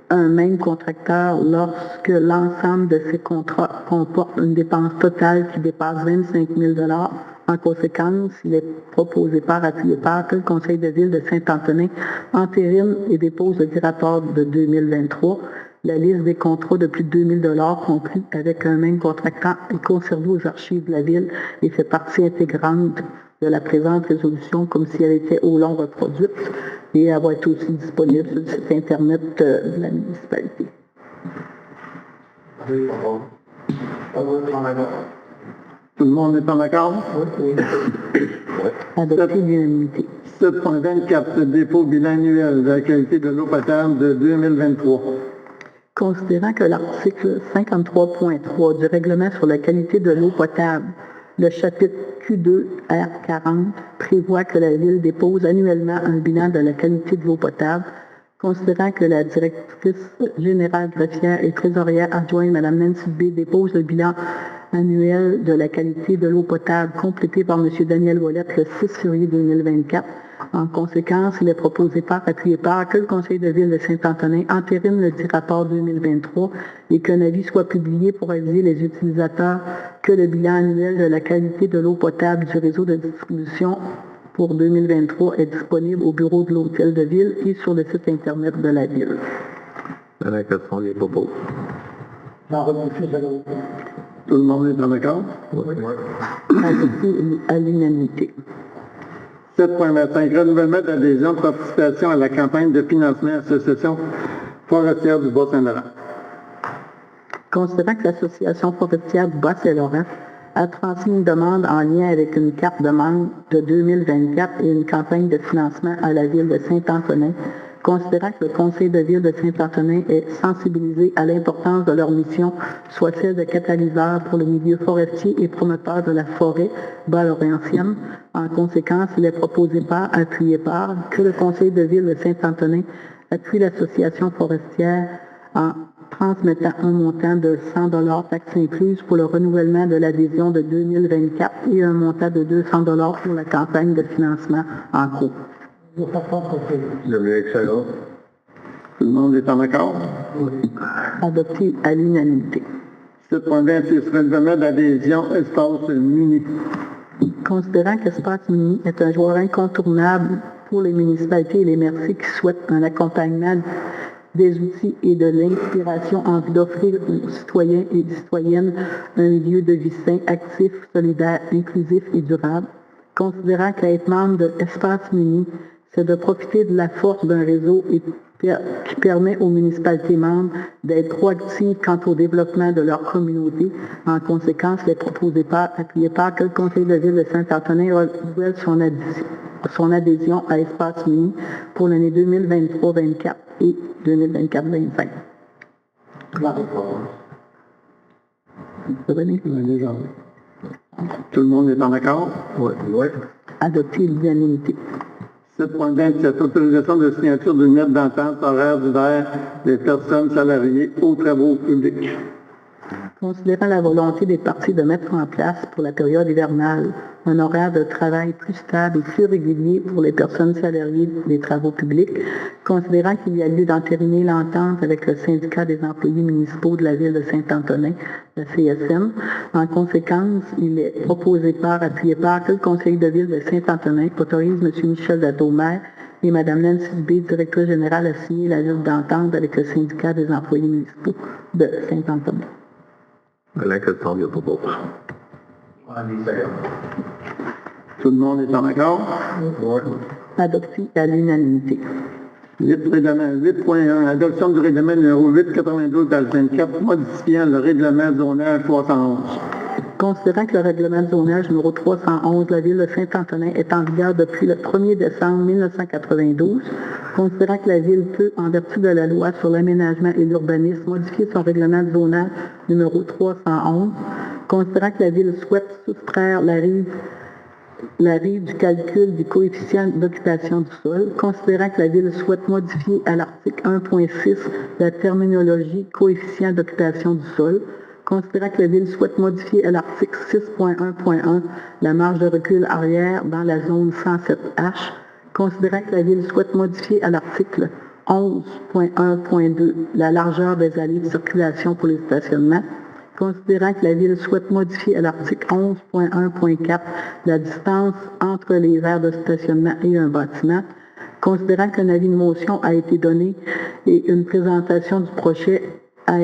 un même contracteur lorsque l'ensemble de ces contrats comporte une dépense totale qui dépasse 25 000 $. En conséquence, il est proposé par appuyé par que le Conseil de ville de Saint-Antonin entérine et dépose le rapport de 2023. La liste des contrats de plus de 2 000 $ conclus avec un même contractant est conservée aux archives de la ville et fait partie intégrante de la présente résolution comme si elle était au long reproduite et elle va être aussi disponible sur le site Internet de la municipalité.
Oui, on va être en accord.
Tout le monde est en accord?
Oui.
Adopté l'unanimité.
7.24, dépôt bilan annuel de la qualité de l'eau potable de 2023.
Considérant que l'article 53.3 du règlement sur la qualité de l'eau potable, le chapitre Q2 R40, prévoit que la ville dépose annuellement un bilan de la qualité de l'eau potable, considérant que la directrice générale greffière et trésorière adjointe, Mme Nancy B., dépose le bilan annuel de la qualité de l'eau potable complété par M. Daniel Ouellette le 6 février 2024. En conséquence, il est proposé par appuyé par que le Conseil de ville de Saint-Antonin entérine le dit rapport 2023 et qu'un avis soit publié pour aviser les utilisateurs que le bilan annuel de la qualité de l'eau potable du réseau de distribution pour 2023 est disponible au bureau de l'hôtel de ville et sur le site Internet de la ville.
Avec le formulaire propose.
On va toucher ça des...
Tout le monde est en accord?
Oui.
Adopté à l'unanimité.
7.25, renouvellement d'adhésion de participation à la campagne de financement Association forestière du Bas-Saint-Laurent.
Considérant que l'Association forestière du Bas-Saint-Laurent a transmis une demande en lien avec une carte de membre de 2024 et une campagne de financement à la ville de Saint-Antonin, considérant que le Conseil de ville de Saint-Antonin est sensibilisé à l'importance de leur mission, soit celle de catalyseur pour le milieu forestier et promoteur de la forêt bas-laurentienne. En conséquence, il est proposé par, appuyé par, que le Conseil de ville de Saint-Antonin appuie l'Association forestière en transmettant un montant de 100 $ taxes incluses pour le renouvellement de l'adhésion de 2024 et un montant de 200 $ pour la campagne de financement en cours.
Dominique Chagon.
Tout le monde est en accord?
Adopté à l'unanimité.
7.26, renouvellement d'adhésion Espace Muni.
Considérant qu'Espace Muni est un joueur incontournable pour les municipalités et les mairies qui souhaitent un accompagnement des outils et de l'inspiration en vue d'offrir aux citoyens et citoyennes un milieu de vie sain, actif, solidaire, inclusif et durable. Considérant qu'être membre de Espace Muni, c'est de profiter de la force d'un réseau qui permet aux municipalités membres d'être proactives quant au développement de leur communauté. En conséquence, il est proposé par, appuyé par que le Conseil de ville de Saint-Antonin renouvelle son adhésion à Espace Muni pour l'année 2023-24 et 2024-25.
Tout le monde est en accord?
Oui.
Adopté l'unanimité.
7.27, autorisation de signature d'une lettre d'entente horaire d'hiver des personnes salariées aux travaux publics.
Considérant la volonté des partis de mettre en place pour la période hivernale un horaire de travail plus stable et plus régulier pour les personnes salariées des travaux publics, considérant qu'il y a lieu d'entériner l'entente avec le syndicat des employés municipaux de la ville de Saint-Antonin, la CSM, en conséquence, il est proposé par, appuyé par, que le Conseil de ville de Saint-Antonin autorise M. Michel Latour-Maire et Mme Nancy Dubé, directrice générale, a signé la lettre d'entente avec le syndicat des employés municipaux de Saint-Antonin.
Alain Castonguay propose.
Tout le monde est en accord?
Adopté à l'unanimité.
8.1. Adoption du règlement numéro 892-24 modifiant le règlement zonage 311.
Considérant que le règlement de zonage numéro 311 de la ville de Saint-Antonin est en vigueur depuis le 1er décembre 1992, considérant que la ville peut, en vertu de la loi sur l'aménagement et l'urbanisme, modifier son règlement de zonage numéro 311, considérant que la ville souhaite soustraire la rive du calcul du coefficient d'occupation du sol, considérant que la Ville souhaite modifier à l'article 1.6 la terminologie coefficient d'occupation du sol, considérant que la Ville souhaite modifier à l'article 6.1.1 la marge de recul arrière dans la zone 107H, considérant que la Ville souhaite modifier à l'article 11.1.2 la largeur des allées de circulation pour les stationnements, considérant que la Ville souhaite modifier à l'article 11.1.4 la distance entre les aires de stationnement et un bâtiment, considérant qu'un avis de motion a été donné et une présentation du projet à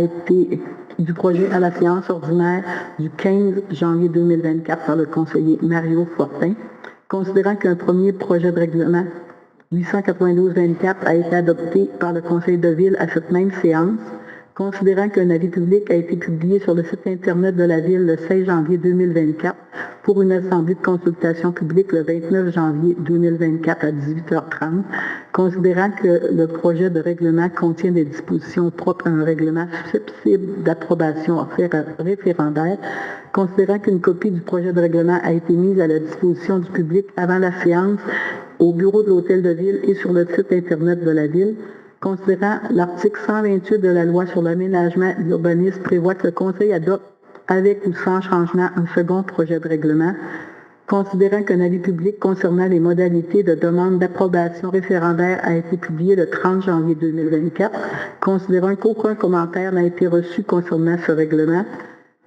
la séance ordinaire du 15 janvier 2024 par le conseiller Mario Fortin, considérant qu'un premier projet de règlement 892-24 a été adopté par le conseil de ville à cette même séance, considérant qu'un avis public a été publié sur le site Internet de la Ville le 16 janvier 2024 pour une assemblée de consultation publique le 29 janvier 2024 à 18h30, considérant que le projet de règlement contient des dispositions propres à un règlement susceptible d'approbation référendaire, considérant qu'une copie du projet de règlement a été mise à la disposition du public avant la séance au bureau de l'Hôtel de Ville et sur le site Internet de la Ville, considérant l'article 128 de la loi sur l'aménagement et l'urbanisme prévoit que le Conseil adopte avec ou sans changement un second projet de règlement, considérant qu'un avis public concernant les modalités de demande d'approbation référendaire a été publié le 30 janvier 2024, considérant qu'aucun commentaire n'a été reçu concernant ce règlement,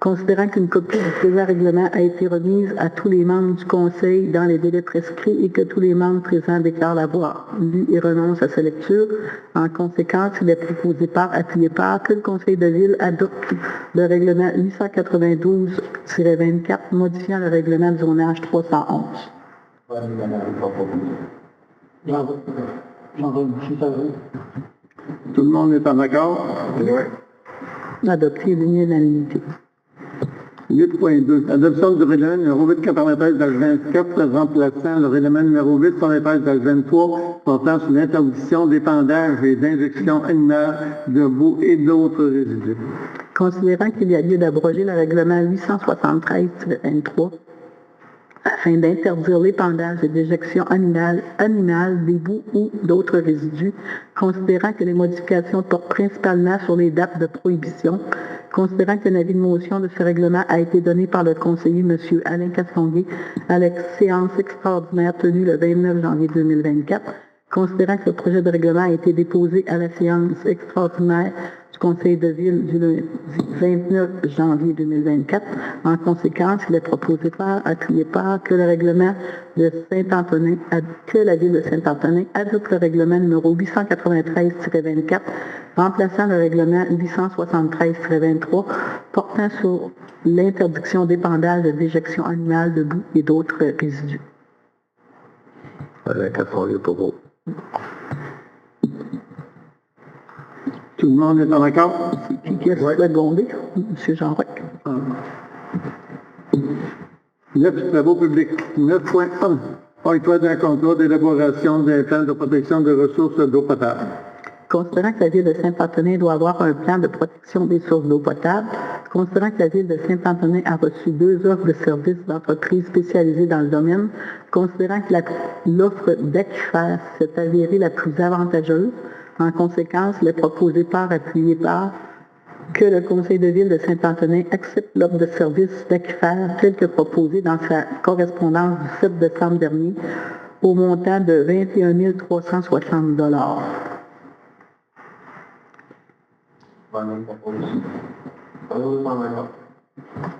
considérant qu'une copie du présent règlement a été remise à tous les membres du Conseil dans les délais prescrits et que tous les membres présents déclarent l'avoir lu et renoncent à sa lecture. En conséquence, il est proposé par, appuyé par, que le Conseil de ville adopte le règlement 892-24 modifiant le règlement de zonage 311.
Tout le monde est en accord?
Adopté à l'unanimité.
8.2. Adoption du règlement numéro 893-24 remplaçant le règlement numéro 893-23 portant sur l'interdiction d'épandage et d'injection animale de boue et d'autres résidus.
Considérant qu'il y a lieu d'abroger le règlement 873-23 afin d'interdire l'épandage et l'éjection animale des boues ou d'autres résidus, considérant que les modifications portent principalement sur les dates de prohibition, considérant qu'un avis de motion de ce règlement a été donné par le conseiller M. Alain Castonguay à la séance extraordinaire tenue le 29 janvier 2024, considérant que le projet de règlement a été déposé à la séance extraordinaire du Conseil de ville du lundi 29 janvier 2024. En conséquence, il est proposé par, appuyé par, que le règlement de Saint-Antonin, que la ville de Saint-Antonin adopte le règlement numéro 893-24, remplaçant le règlement 873-23, portant sur l'interdiction d'épandage et d'éjection animale de boue et d'autres résidus.
Alain Castonguay propose.
Tout le monde est en accord?
Qui est secondé? M. Jean-Roch.
9. Travaux publics. 9.1. Octroi d'un contrat d'élaboration d'un plan de protection des ressources d'eau potable.
Considérant que la ville de Saint-Antonin doit avoir un plan de protection des sources d'eau potable, considérant que la ville de Saint-Antonin a reçu 2 offres de services d'entreprises spécialisées dans le domaine, considérant que l'offre d'Equifax s'est avérée la plus avantageuse, en conséquence, il est proposé par, appuyé par, que le conseil de ville de Saint-Antonin accepte l'offre de service d'Equifax telle que proposée dans sa correspondance du 7 décembre dernier au montant de 21 360 $.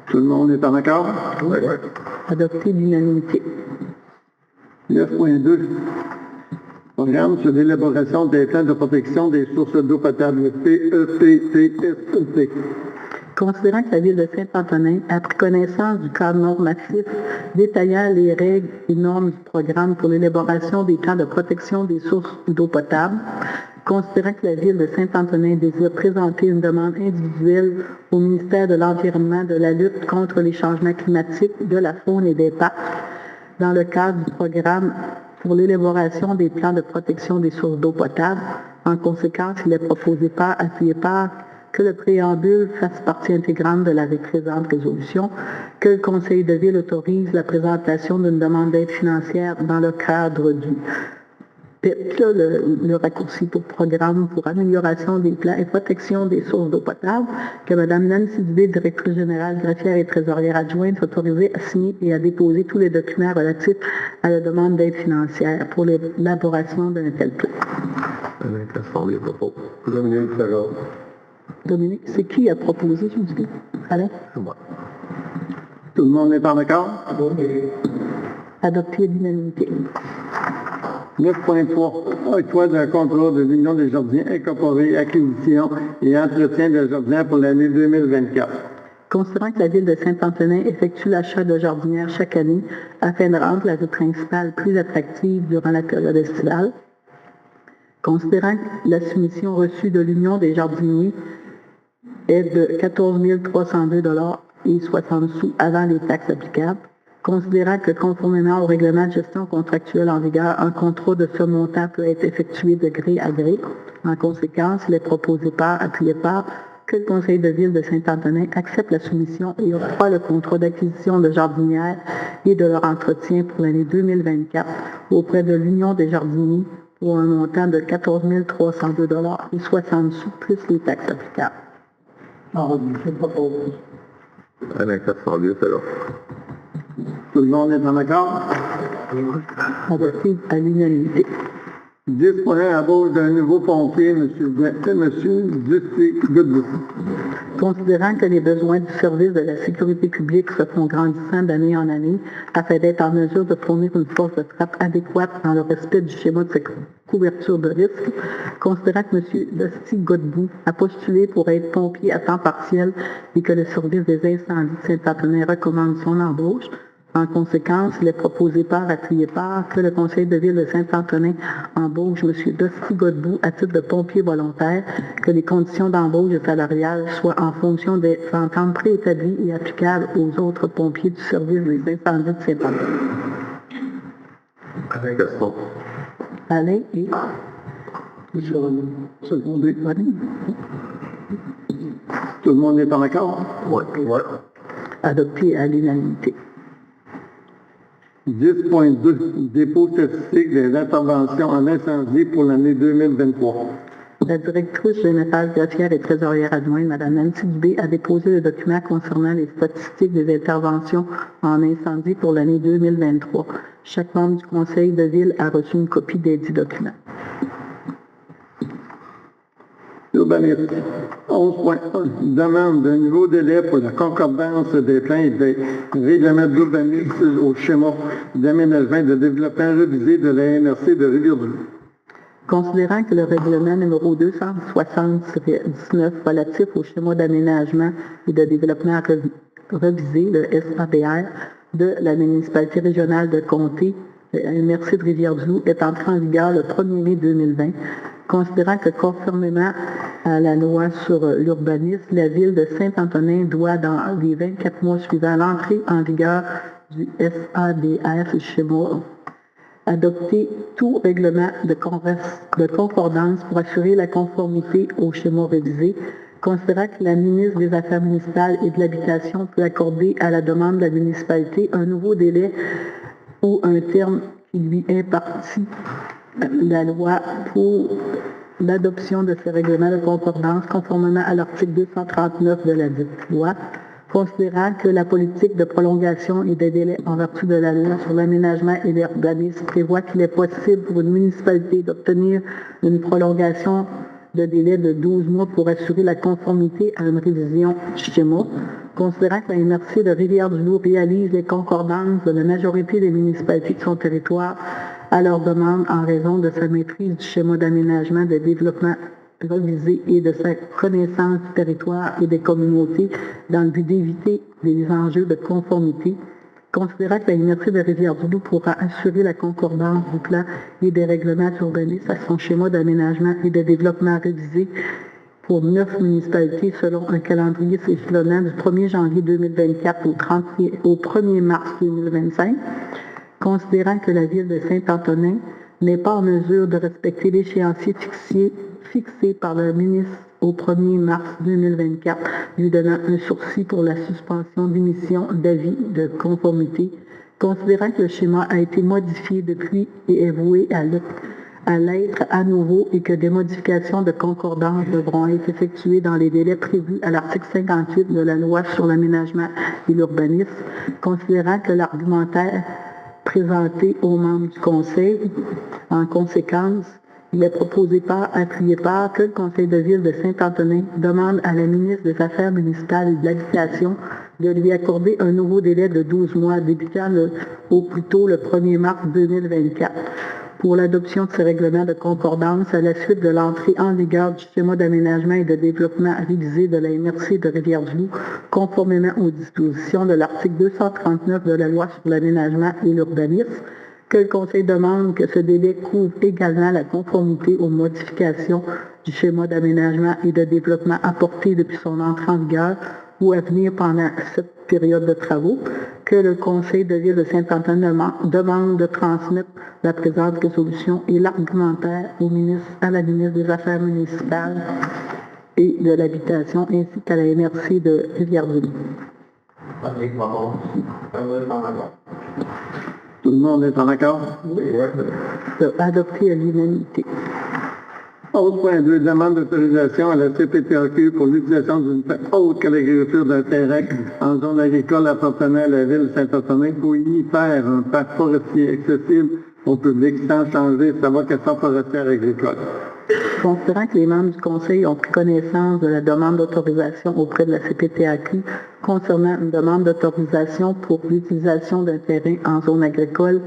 Tout le monde est en accord?
Adopté d'unanimité.
9.2. programme sur l'élaboration des plans de protection des sources d'eau potable, PEPTSET.
Considérant que la Ville de Saint-Antonin a pris connaissance du cadre normatif détaillant les règles et normes du programme pour l'élaboration des plans de protection des sources d'eau potable, considérant que la Ville de Saint-Antonin désire présenter une demande individuelle au ministère de l'Environnement de la lutte contre les changements climatiques, de la faune et des parcs, dans le cadre du programme pour l'élaboration des plans de protection des sources d'eau potable. En conséquence, il est proposé par, appuyé par, que le préambule fasse partie intégrante de la présente résolution, que le Conseil de Ville autorise la présentation d'une demande d'aide financière dans le cadre du PEP, le raccourci pour programme pour amélioration des plans et protection des sources d'eau potable, que Mme Nancy Dubé, directrice générale, greffière et trésorière adjointe, soit autorisée à signer et à déposer tous les documents relatifs à la demande d'aide financière pour l'élaboration d'un tel plan. Dominique, c'est qui a proposé, je me dis? Alain?
Tout le monde est en accord?
Adopté à l'unanimité.
9.3. Octroi d'un contrat de l'Union des jardiniers incorporés, acquisition et entretien de jardins pour l'année 2024.
Considérant que la Ville de Saint-Antonin effectue l'achat de jardinières chaque année afin de rendre la rue principale plus attractive durant la période estivale, considérant que la soumission reçue de l'Union des jardiniers est de 14 302 et 60 sous avant les taxes applicables, considérant que conformément au règlement de gestion contractuelle en vigueur, un contrat de ce montant peut être effectué de gré à gré. En conséquence, il est proposé par, appuyé par, que le Conseil de Ville de Saint-Antonin accepte la soumission et octroie le contrat d'acquisition de jardinières et de leur entretien pour l'année 2024 auprès de l'Union des jardiniers pour un montant de 14 302 et 60 sous plus les taxes applicables.
Tout le monde est en accord?
Adopté à l'unanimité.
10.1. Embauche d'un nouveau pompier, M. Justy Godbout.
Considérant que les besoins du service de la sécurité publique se font grandissant d'année en année, afin d'être en mesure de fournir une force de frappe adéquate dans le respect du schéma de couverture de risque, considérant que M. Justy Godbout a postulé pour être pompier à temps partiel et que le service des incendies de Saint-Antonin recommande son embauche, en conséquence, il est proposé par, appuyé par, que le Conseil de Ville de Saint-Antonin embauche M. Justy Godbout à titre de pompier volontaire, que les conditions d'embauche et salariales soient en fonction des ententes préétablies et applicables aux autres pompiers du service des incendies de Saint-Antonin. Alain et...
Secondé. Tout le monde est en accord?
Oui.
Adopté à l'unanimité.
10.2. Dépôt statistique des interventions en incendie pour l'année 2023.
La directrice générale, greffière et trésorière adjointe, Mme Nancy Dubé, a déposé le document concernant les statistiques des interventions en incendie pour l'année 2023. Chaque membre du Conseil de Ville a reçu une copie des 10 documents.
Urbanisme. 11.1. Demande d'un nouveau délai pour la concordance des plans et des règlements d'urbanisme au schéma d'aménagement et de développement révisé de la NRC de Rivière-du-Loup.
Considérant que le règlement numéro 279 relatif au schéma d'aménagement et de développement révisé, le SADR, de la municipalité régionale de Comté, MRC de Rivière-du-Loup, est entré en vigueur le 1er mai 2020, considérant que conformément à la loi sur l'urbanisme, la Ville de Saint-Antonin doit, dans les 24 mois suivants l'entrée en vigueur du SADR, schéma, adopter tout règlement de concordance pour assurer la conformité au schéma révisé, considérant que la ministre des Affaires municipales et de l'Habitation peut accorder à la demande de la municipalité un nouveau délai ou un terme qui lui impartit la loi pour l'adoption de ce règlement de concordance conformément à l'article 239 de la dite loi, considérant que la politique de prolongation et des délais en vertu de la loi sur l'aménagement et l'urbanisme prévoit qu'il est possible pour une municipalité d'obtenir une prolongation de délai de 12 mois pour assurer la conformité à une révision du schéma, considérant que la MRC de Rivière-du-Loup réalise les concordances de la majorité des municipalités de son territoire à leur demande en raison de sa maîtrise du schéma d'aménagement de développement révisé et de sa connaissance du territoire et des communautés dans le but d'éviter des enjeux de conformité. Considérant que la MRC de Rivière-du-Loup pourra assurer la concordance du plan et des règlements d'urbanisme à son schéma d'aménagement et de développement révisé pour 9 municipalités selon un calendrier s'échelonnant du 1er janvier 2024 au 1er mars 2025, considérant que la ville de Saint-Antonin n'est pas en mesure de respecter l'échéancier fixé par le ministre au 1er mars 2024, lui donnant un sursis pour la suspension d'émission d'avis de conformité, considérant que le schéma a été modifié depuis et est voué à l'être à nouveau et que des modifications de concordance devront être effectuées dans les délais prévus à l'article 58 de la loi sur l'aménagement et l'urbanisme, considérant que l'argumentaire présenté aux membres du Conseil, en conséquence, il est proposé appuyé par que le Conseil de ville de Saint-Antonin demande à la ministre des Affaires municipales et de l'Habitation de lui accorder un nouveau délai de 12 mois débutant au plus tôt le 1er mars 2024 pour l'adoption de ce règlement de concordance à la suite de l'entrée en vigueur du schéma d'aménagement et de développement révisé de la MRC de Rivière-du-Loup, conformément aux dispositions de l'article 239 de la loi sur l'aménagement et l'urbanisme, que le Conseil demande que ce délai couvre également la conformité aux modifications du schéma d'aménagement et de développement apporté depuis son entrée en vigueur ou à venir pendant cette période de travaux, que le Conseil de ville de Saint-Antonin demande de transmettre la présente résolution et l'argumentaire à la ministre des Affaires municipales et de l'Habitation ainsi qu'à la MRC de Rivière-du-Loup.
Tout le monde est en accord?
Oui.
Adopté à l'unanimité.
11.2, demande d'autorisation à la CPTAQ pour l'utilisation d'une fin autre que l'agriculture d'un terrain en zone agricole appartenant à la ville de Saint-Antonin pour y faire un parc forestier accessible au public sans changer sa vocation forestière agricole.
Considérant que les membres du Conseil ont pris connaissance de la demande d'autorisation auprès de la CPTAQ concernant une demande d'autorisation pour l'utilisation d'un terrain en zone agricole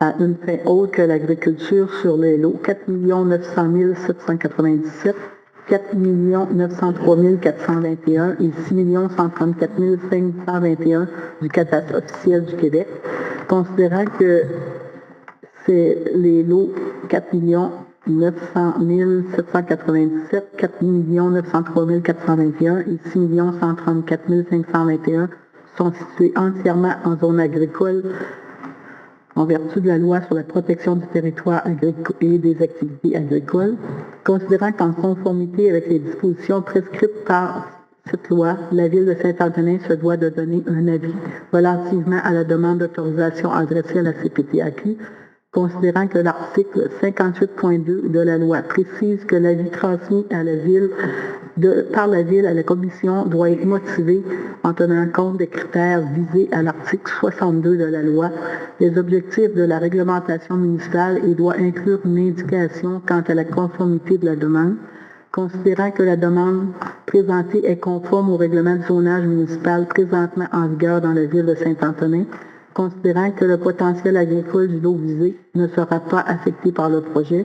à une fin autre que l'agriculture sur les lots 4 900 797, 4 903 421 et 6 134 521 du cadastre officiel du Québec, considérant que c'est les lots 4 900 797, 4 903 421 et 6 134 521 sont situés entièrement en zone agricole en vertu de la loi sur la protection du territoire agricole et des activités agricoles, considérant qu'en conformité avec les dispositions prescrites par cette loi, la Ville de Saint-Antonin se doit de donner un avis relativement à la demande d'autorisation adressée à la CPTAQ, considérant que l'article 58.2 de la loi précise que l'avis transmis à la Ville par la Ville à la Commission doit être motivé en tenant compte des critères visés à l'article 62 de la loi, des objectifs de la réglementation municipale et doit inclure une indication quant à la conformité de la demande, considérant que la demande présentée est conforme au règlement de zonage municipal présentement en vigueur dans la Ville de Saint-Antonin, considérant que le potentiel agricole du lot visé ne sera pas affecté par le projet,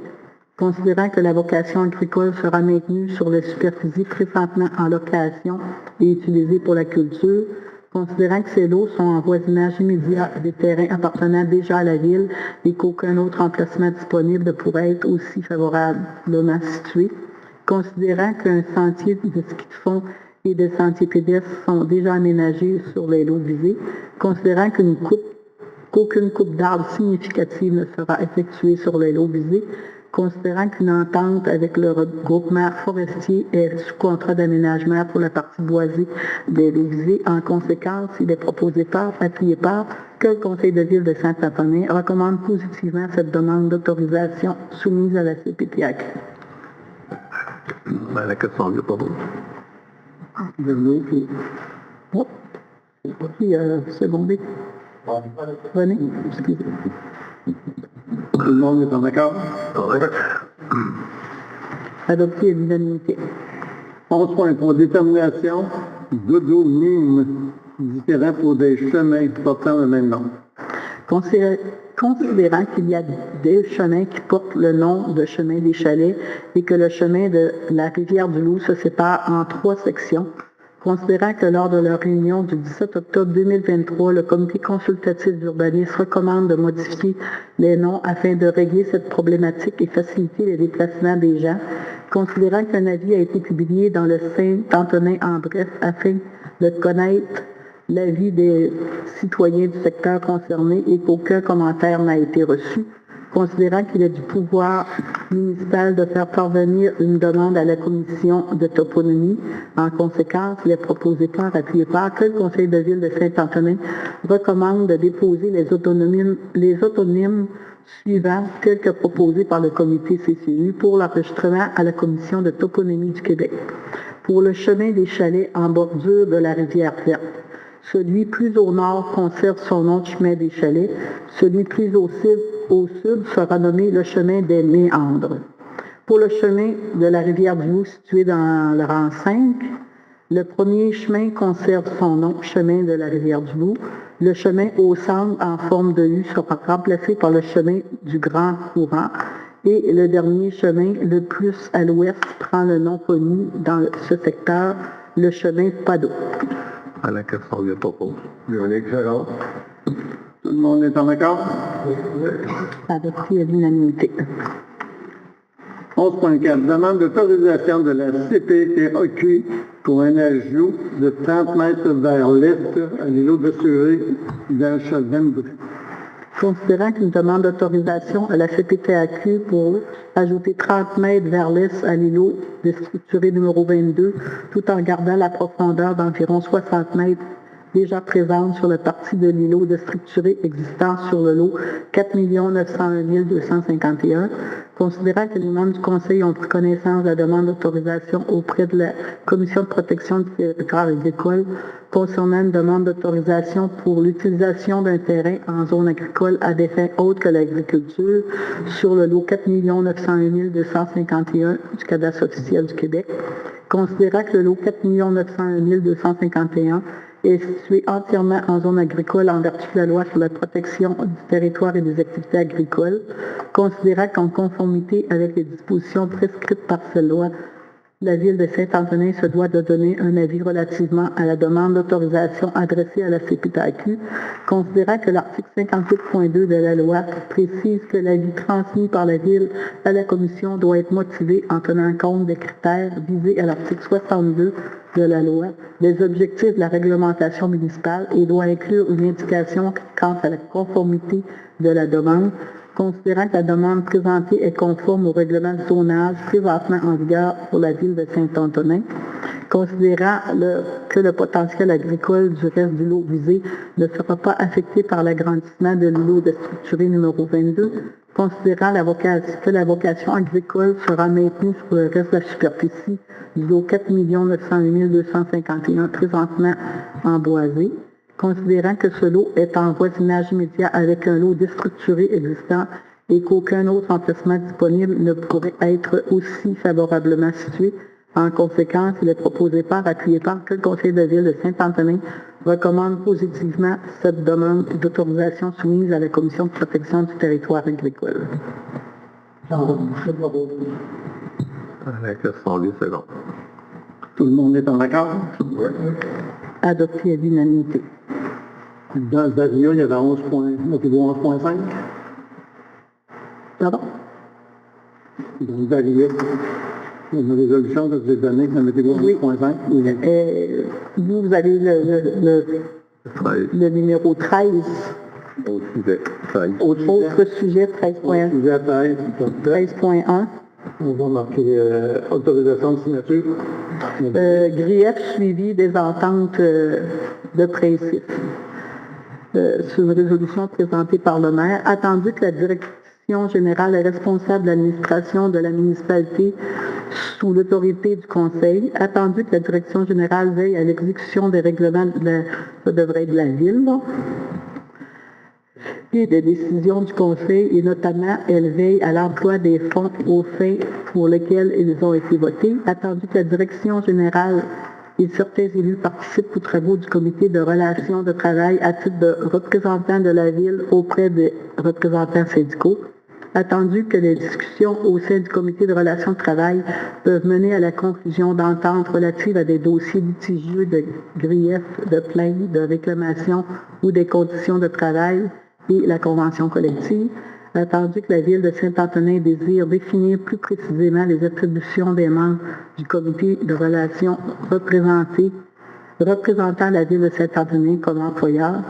considérant que la vocation agricole sera maintenue sur les superficies présentement en location et utilisées pour la culture, considérant que ces lots sont en voisinage immédiat des terrains appartenant déjà à la ville et qu'aucun autre emplacement disponible ne pourrait être aussi favorablement situé, considérant qu'un sentier de ski de fond et des sentiers pédestres sont déjà aménagés sur les lots visés, considérant qu'aucune coupe d'arbres significative ne sera effectuée sur les lots visés, considérant qu'une entente avec le regroupement forestier est sous contrat d'aménagement pour la partie boisée des lots visés. En conséquence, il est appuyé par que le Conseil de ville de Saint-Antonin recommande positivement cette demande d'autorisation soumise à la CPTAQ.
La question n'est pas bonne.
Secondé. René, excusez.
Tout le monde est en accord?
Adopté à l'unanimité.
11.3, détermination d'odonymes différents pour des chemins portant le même nom.
considérant qu'il y a des chemins qui portent le nom de chemin des Chalets et que le chemin de la Rivière-du-Loup se sépare en 3 sections, considérant que lors de leur réunion du 17 octobre 2023, le comité consultatif d'urbanisme recommande de modifier les noms afin de régler cette problématique et faciliter les déplacements des gens, considérant qu'un avis a été publié dans le Saint-Antonin en bref afin de connaître l'avis des citoyens du secteur concerné et qu'aucun commentaire n'a été reçu, considérant qu'il est du pouvoir municipal de faire parvenir une demande à la commission de toponymie. En conséquence, il est proposé par appuyé par que le conseil de ville de Saint-Antonin recommande de déposer les autonymes suivants tels que proposés par le comité CCU pour l'enregistrement à la commission de toponymie du Québec. Pour le chemin des Chalets en bordure de la rivière Verte, celui plus au nord conserve son nom de chemin des Chalets. Celui plus au sud sera nommé le chemin des Méandres. Pour le chemin de la Rivière-du-Loup situé dans le rang 5, le premier chemin conserve son nom, chemin de la Rivière-du-Loup. Le chemin au centre en forme de U sera remplacé par le chemin du Grand Courant. Et le dernier chemin, le plus à l'ouest, prend le nom connu dans ce secteur, le chemin Padeau.
À la question de propos. Véronique Gérard.
Tout le monde est en accord?
Adopté à l'unanimité.
11.4. Demande d'autorisation de la CPTAQ pour un ajout de 30 mètres vers l'est à l'îlot de Suré dans Chauvin-Bré.
Considérant qu'une demande d'autorisation à la CPTAQ pour ajouter 30 mètres vers l'est à l'îlot déstructuré numéro 22, tout en gardant la profondeur d'environ 60 mètres déjà présente sur le parti de l'îlot déstructuré existant sur le lot 4 901 251, considérant que les membres du Conseil ont pris connaissance de la demande d'autorisation auprès de la Commission de protection du territoire agricole concernant une demande d'autorisation pour l'utilisation d'un terrain en zone agricole à des fins autres que l'agriculture sur le lot 4 901 251 du cadastre officiel du Québec, considérant que le lot 4 901 251 est situé entièrement en zone agricole en vertu de la loi sur la protection du territoire et des activités agricoles, considérant qu'en conformité avec les dispositions prescrites par cette loi, la Ville de Saint-Antonin se doit de donner un avis relativement à la demande d'autorisation adressée à la CPTAQ, considérant que l'article 58.2 de la loi précise que l'avis transmis par la Ville à la Commission doit être motivé en tenant compte des critères visés à l'article 62 de la loi, des objectifs de la réglementation municipale et doit inclure une indication quant à la conformité de la demande, considérant que la demande présentée est conforme au règlement de zonage présentement en vigueur pour la ville de Saint-Antonin, considérant que le potentiel agricole du reste du lot visé ne sera pas affecté par l'agrandissement de l'îlot déstructuré numéro 22, considérant que la vocation agricole sera maintenue sur le reste de la superficie du lot 4 901 251 présentement emboisé, considérant que ce lot est en voisinage immédiat avec un lot déstructuré existant et qu'aucun autre emplacement disponible ne pourrait être aussi favorablement situé. En conséquence, il est proposé par, appuyé par, que le Conseil de ville de Saint-Antonin recommande positivement cette demande d'autorisation soumise à la Commission de protection du territoire agricole.
À la question 8 secondes.
Tout le monde est en accord?
Adopté à l'unanimité.
Dans Daria, il y avait 11.5.
Pardon?
Dans Daria, il y a une résolution que vous avez donnée, la météo 11.5.
Vous avez le numéro 13.
Au sujet 13.
Autre sujet 13.1.
Sujet
13.1.
On va marquer autorisation de signature.
Grief suivi des ententes de principe. C'est une résolution présentée par le maire, attendu que la direction générale est responsable de l'administration de la municipalité sous l'autorité du conseil, attendu que la direction générale veille à l'exécution des règlements ça devrait être de la ville, là, et des décisions du conseil, et notamment elle veille à l'emploi des fonds aux fins pour lesquels ils ont été votés, attendu que la direction générale et certains élus participent aux travaux du comité de relations de travail à titre de représentants de la Ville auprès des représentants syndicaux. Attendu que les discussions au sein du comité de relations de travail peuvent mener à la conclusion d'ententes relatives à des dossiers litigieux de griefs, de plaintes, de réclamations ou des conditions de travail et la convention collective, attendu que la Ville de Saint-Antonin désire définir plus précisément les attributions des membres du comité de relations représentant la Ville de Saint-Antonin comme employeur,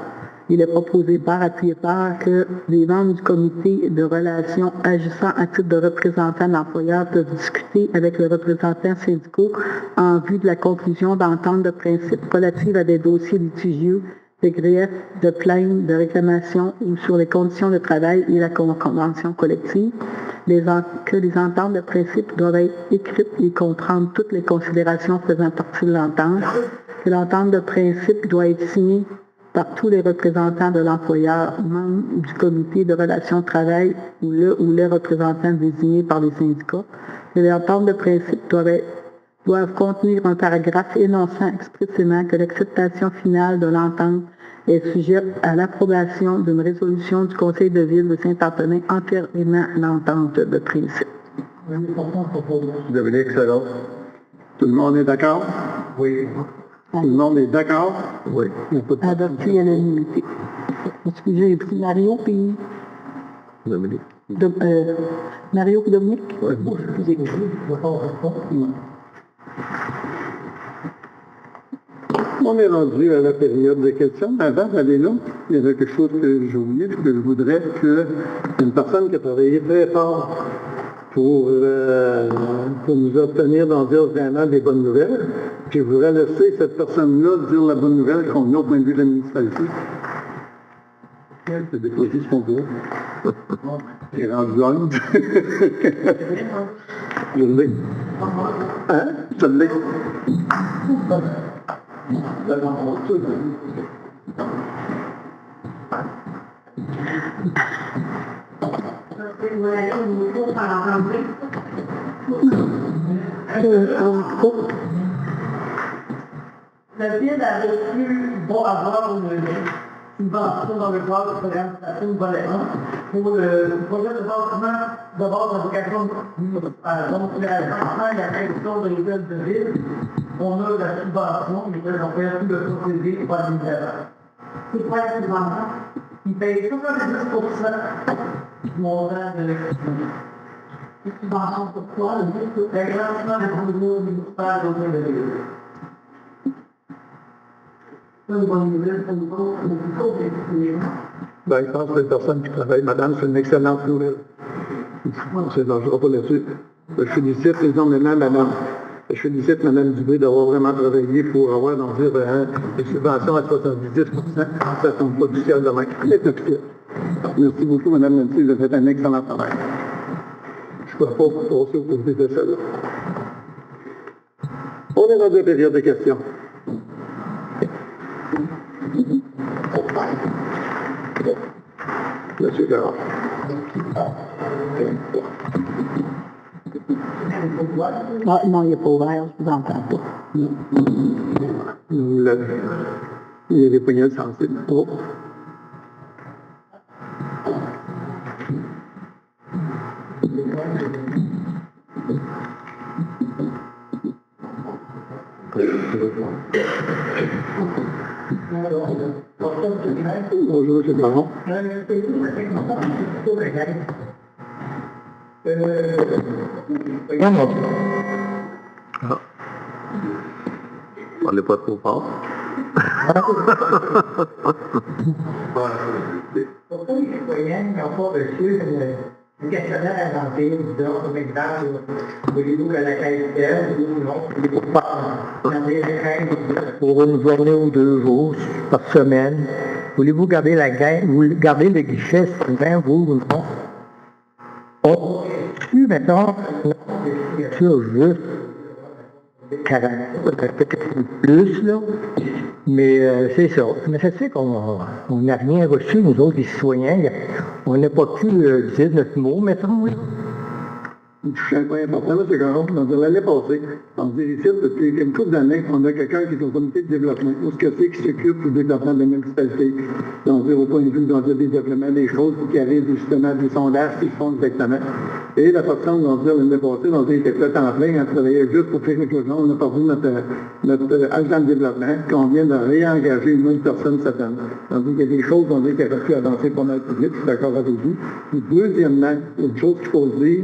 il est proposé par appui par que les membres du comité de relations agissant à titre de représentants de l'employeur peuvent discuter avec les représentants syndicaux en vue de la conclusion d'ententes de principe relatives à des dossiers litigieux, de griefs, de plaintes, de réclamations ou sur les conditions de travail et la convention collective, que les ententes de principe doivent être écrites et comprendre toutes les considérations faisant partie de l'entente, que l'entente de principe doit être signée par tous les représentants de l'employeur, membres du comité de relations de travail ou le ou les représentants désignés par les syndicats, que les ententes de principe doivent contenir un paragraphe énonçant expressément que l'acceptation finale de l'entente est sujette à l'approbation d'une résolution du Conseil de ville de Saint-Antonin entérinant l'entente de principe.
Dominique, second.
Tout le monde est d'accord?
Oui.
Tout le monde est d'accord?
Oui.
Il n'y a pas de-
Adopté à l'unanimité. Est-ce que j'ai pris Mario puis
Dominique.
Mario puis Dominique?
Oui.
Excusez.
On est rendu à la période de questions. Avant d'aller là, il y avait quelque chose que j'ai oublié, que je voudrais qu'une personne qui a travaillé très fort pour nous obtenir d'en dire vraiment des bonnes nouvelles, puis je voudrais laisser cette personne-là dire la bonne nouvelle qu'on a au point de vue de la municipalité. C'est déposé son bureau. Il est rendu longue. Je l'ai. Hein? Je l'ai.
La ville avait pu avoir une subvention dans le cadre du programme Station Volet 1 pour le projet de bâtiment de base de vocation municipale. Donc, il y a la création de l'école de ville. On a la subvention, mais on fait tout le procédé par l'univers. C'est pas une subvention. Il paye 70% du montant de l'expérience. Une subvention pour quoi? L'agrandissement des tribunaux municipaux au sein de la ville.
Ben, je pense que les personnes qui travaillent, madame, c'est une excellente nouvelle. C'est dangereux pas là-dessus. Je félicite énormément madame. Je félicite Mme Dubé d'avoir vraiment travaillé pour avoir, donc dire, des subventions à 70%. Ça tombe pas du ciel demain. Merci beaucoup, Mme Nancy, vous avez fait un excellent travail. Je ne peux pas vous passer au côté de celle-là. On est dans la période de questions. Monsieur Garand.
Ah, non, il n'est pas ouvert, je vous entends pas.
Il y a des poignées sensibles. Oh. Bonjour, M. Baron.
Ah. Parlez pas trop fort.
Pourquoi les citoyens n'ont pas reçu un questionnaire à remplir, disons, comme exemple, voulez-vous que la caisse ou non, voulez-vous pas garder la caisse?
Pour une journée ou 2 jours par semaine, voulez-vous garder la caisse, vous gardez le guichet, Sylvain, vous ou non? On tu mettons, sur juste 40, peut-être plus, là, mais c'est ça. Mais ça fait qu'on n'a rien reçu, nous autres, les citoyens. On n'a pas pu dire notre mot, mettons. Là.
C'est un point important, M. Caron. Donc, l'année passée, on dit ici, depuis une couple d'années, on a quelqu'un qui est au comité de développement, ou ce que c'est qui s'occupe du développement de la municipalité. Donc, au point de vue du développement des choses qui arrivent justement du sondage qui se font exactement. Et la personne, on dit, l'année passée, on dit, il était peut-être en plein à travailler juste pour faire quelque chose. On a parlé notre agent de développement qu'on vient de réengager une autre personne cette année. Donc, il y a des choses, on dit, qui auraient pu avancer pas mal plus vite, je suis d'accord avec vous. Puis, deuxièmement, une chose qu'il faut dire,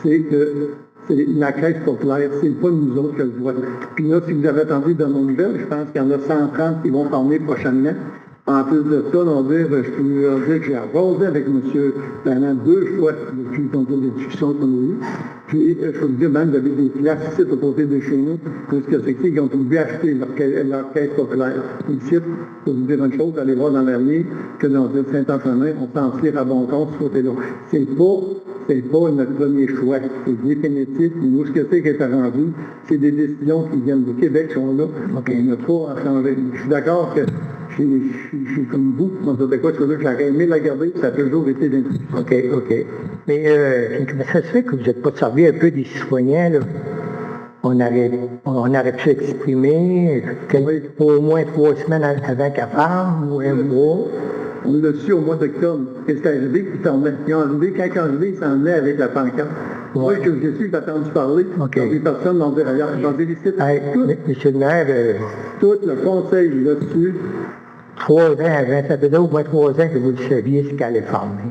c'est que c'est la caisse populaire, c'est pas nous autres que le voit. Puis là, si vous avez entendu de nos nouvelles, je pense qu'il y en a 130 qui vont former prochainement. En plus de ça, je peux dire que j'ai abordé avec M. Bernard 2 fois depuis qu'on a des discussions qu'on a eues. Puis, je peux vous dire, même, vous avez des places ici, au côté de chez nous, parce que c'est qu'ils ont pu acheter leur caisse populaire. Ici, je peux vous dire une chose, allez voir dans l'avenir, que dans le Saint-Antonin, on s'en tire à bon compte ce côté-là. C'est pas notre premier choix. C'est définitif. Nous, ce que c'est qui est rendu, c'est des décisions qui viennent du Québec, qui sont là. Donc, on n'a pas à changer. Je suis d'accord que je suis comme vous. On dirait quoi, que j'aurais aimé la garder, ça a toujours été d'une discussion.
OK. Mais ça se fait que vous n'êtes pas servi un peu des citoyens, là? On aurait pu exprimer au moins 3 semaines avant qu'elle parle, ou un mois.
On l'a su au mois d'octobre. Et c'est arrivé qu'ils s'en venaient. Ils ont arrivé, quand ils sont arrivés, ils s'en venaient avec la pancarte. Moi, que je suis, j'ai entendu parler.
OK.
Donc, les personnes m'ont dit, regarde, j'en félicite.
Monsieur le maire,
Tout le conseil là-dessus.
3 ans avant, ça faisait au moins 3 ans que vous le saviez ce qu'elle allait former.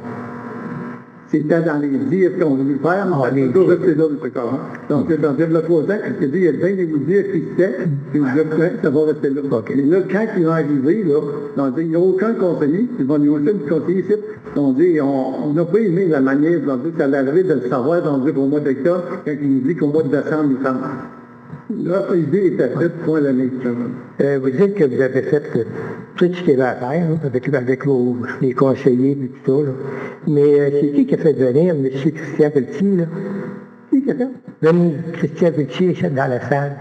C'était dans les dires qu'on voulait faire, mais ça a toujours resté là, le précor. Donc, dans le 3 ans, parce que il y a bien des dires qui étaient, puis vous êtes ça va rester là. Et là, quand ils vont arriver, là, il n'y a aucun conseiller, ils vont nous aussi du conseiller ici. On dit, on n'a pas aimé la manière, ça allait arriver de le savoir, au mois d'octobre, quand il nous dit qu'au mois de décembre, il ferme. Notre idée était faite pour l'année.
Vous dites que vous avez fait tout ce qu'il y avait à faire, avec les conseillers et tout ça. Là. Mais c'est qui a fait venir M. Christian Pelletier, là? Qui a fait? Venir Christian Pelletier dans la salle.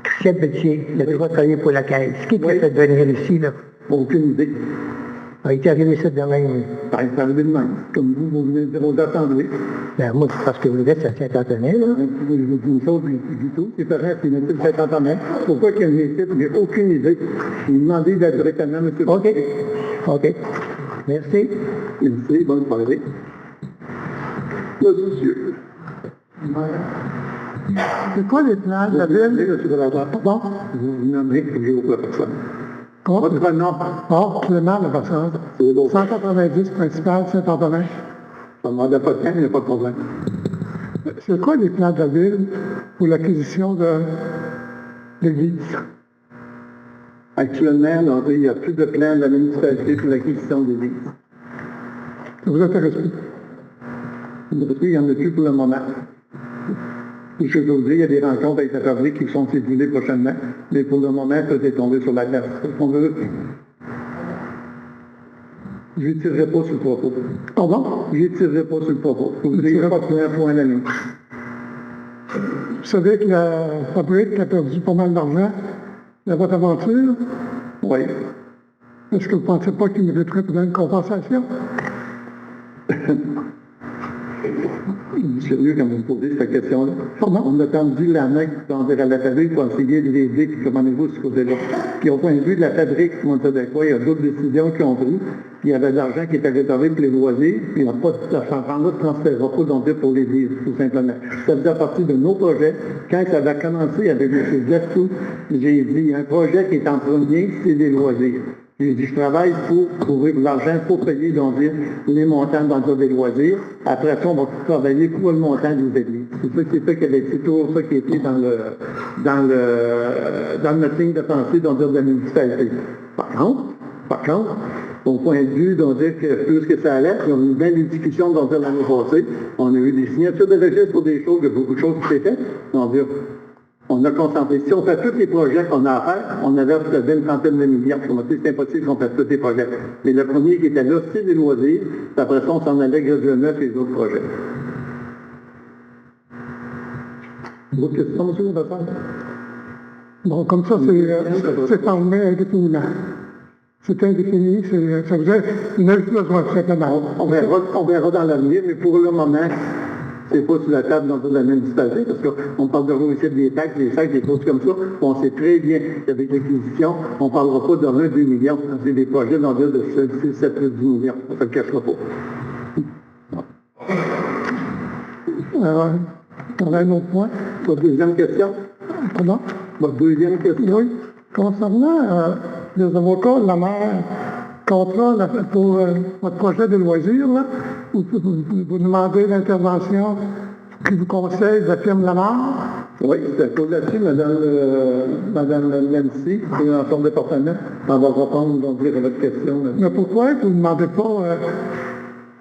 Christian Pelletier, il a toujours travaillé pour la caisse. Qui a fait venir ici, là?
Aucune idée.
Il est arrivé ça de même.
Il est arrivé de même. Comme vous venez de dire aux assemblées.
Ben, moi, c'est parce que vous êtes à Saint-Antonin, là.
Je vous dis une chose du tout. C'est pareil, c'est notre Saint-Antonin. Pourquoi qu'il y a une équipe, je n'ai aucune idée. Il m'a demandé d'être directement, M.
OK. Merci.
Merci, bonne soirée. Monsieur.
C'est quoi les plans de la ville?
Monsieur Delattre.
Bon.
Vous nommez que j'ai autre personne. Votre nom?
Le maire de personne. 190 principal Saint-Antonin.
Ça ne demandait pas de temps, il n'y a pas de problème.
C'est quoi les plans de la ville pour l'acquisition de l'église?
Actuellement, il n'y a plus de plan de la municipalité pour l'acquisition de l'église.
Ça vous intéresse plus?
Il n'y en a plus pour le moment. Je peux vous dire, il y a des rencontres avec la fabrique qui sont cédulées prochainement, mais pour le moment, tout est tombé sur la glace. Je n'étirerai pas sur le propos.
Pardon?
Je n'étirerai pas sur le propos. Vous n'avez pas de point à la ligne.
Vous savez que la fabrique a perdu pas mal d'argent dans votre aventure.
Oui.
Est-ce que vous ne pensez pas qu'il mériterait peut-être une compensation?
Sérieux quand vous me posez cette question-là. On a tendu la main à la fabrique pour essayer de l'aider, puis commandez-vous ce côté-là. Puis au point de vue de la fabrique, on sait de quoi, il y a d'autres décisions qui ont pris. Il y avait de l'argent qui était réservé pour les loisirs, puis il n'y a pas de l'argent-là ne transférera pas donc pour les livres, tout simplement. Ça faisait partie de nos projets. Quand ça a commencé avec M. Gestou, j'ai dit, un projet qui est en premier, c'est des loisirs. J'ai dit, je travaille pour trouver de l'argent pour payer donc, les montants dans des loisirs. Après ça, on va travailler pour le montant des églises. C'est ça qui avait été toujours ça qui était dans notre ligne de pensée de la municipalité. Par contre, au point de vue, donc dire que plus que ça allait, on a eu bien des discussions dans l'année passée. On a eu des signatures de registre pour des choses, il y a beaucoup de choses qui s'étaient faites. On a concentré. Si on fait tous les projets qu'on a à faire, on avait peut-être une trentaine de milliards. C'est impossible qu'on fasse tous les projets. Mais le premier qui était là, c'est des loisirs. Puis après ça, on s'en allait graduellement sur les autres projets. D'autres questions, M. le Pasteur?
Bon, comme ça, c'est formé indéfiniment. C'est indéfini, ça vous a une besoin simplement.
On verra dans l'avenir, mais pour le moment, c'est pas sur la table dans toute la municipalité, parce qu'on parle de aussi des taxes, des sacs, des choses comme ça. On sait très bien qu'avec l'acquisition, on ne parlera pas de 1-2 millions. C'est des projets dans de 6, 7, 10 millions. Ça ne le cachera pas.
On a un autre point.
Votre deuxième question?
Comment?
Votre deuxième question?
Oui. Concernant les avocats de la maire, contrat pour votre projet de loisirs, là, vous demandez l'intervention qui vous conseille de la firme Lamar.
Oui, c'est à cause là-dessus, Madame Nancy, qui est dans son département. On va répondre donc à votre question.
Mais pourquoi vous ne demandez pas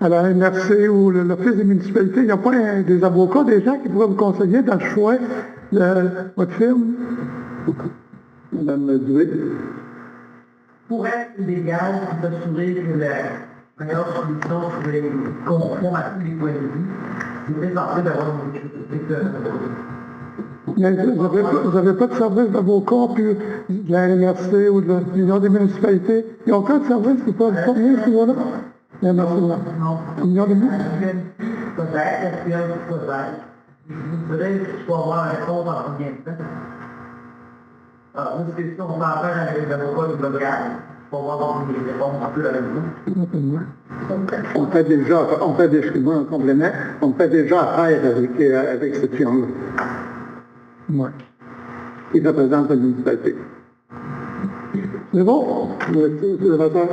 à la MRC ou l'Office des municipalités, il n'y a pas des avocats, des gens qui pourraient vous conseiller dans le choix de votre firme?
Madame Dué.
Pour être légal, s'assurer que la meilleure solution serait conforme à tous les points de vue, vous êtes en train d'avoir
Mais vous n'avez pas de service d'avocat, puis de la MRC ou de l'Union des municipalités. Il n'y a aucun service qui peut pas venir ce niveau-là? La MRC, là. L'Union des municipalités.
Peut-être, peut-être. Je voudrais qu'il faut avoir un compte en combien de temps. Alors, une question, on va faire avec les avocats du local, pour voir si les réponses un peu la même chose.
On fait déjà, excusez-moi, un complément, on fait déjà affaire avec cette firme-là,
Oui.
qui représente la municipalité.
C'est bon?
Merci, M. le Sénateur.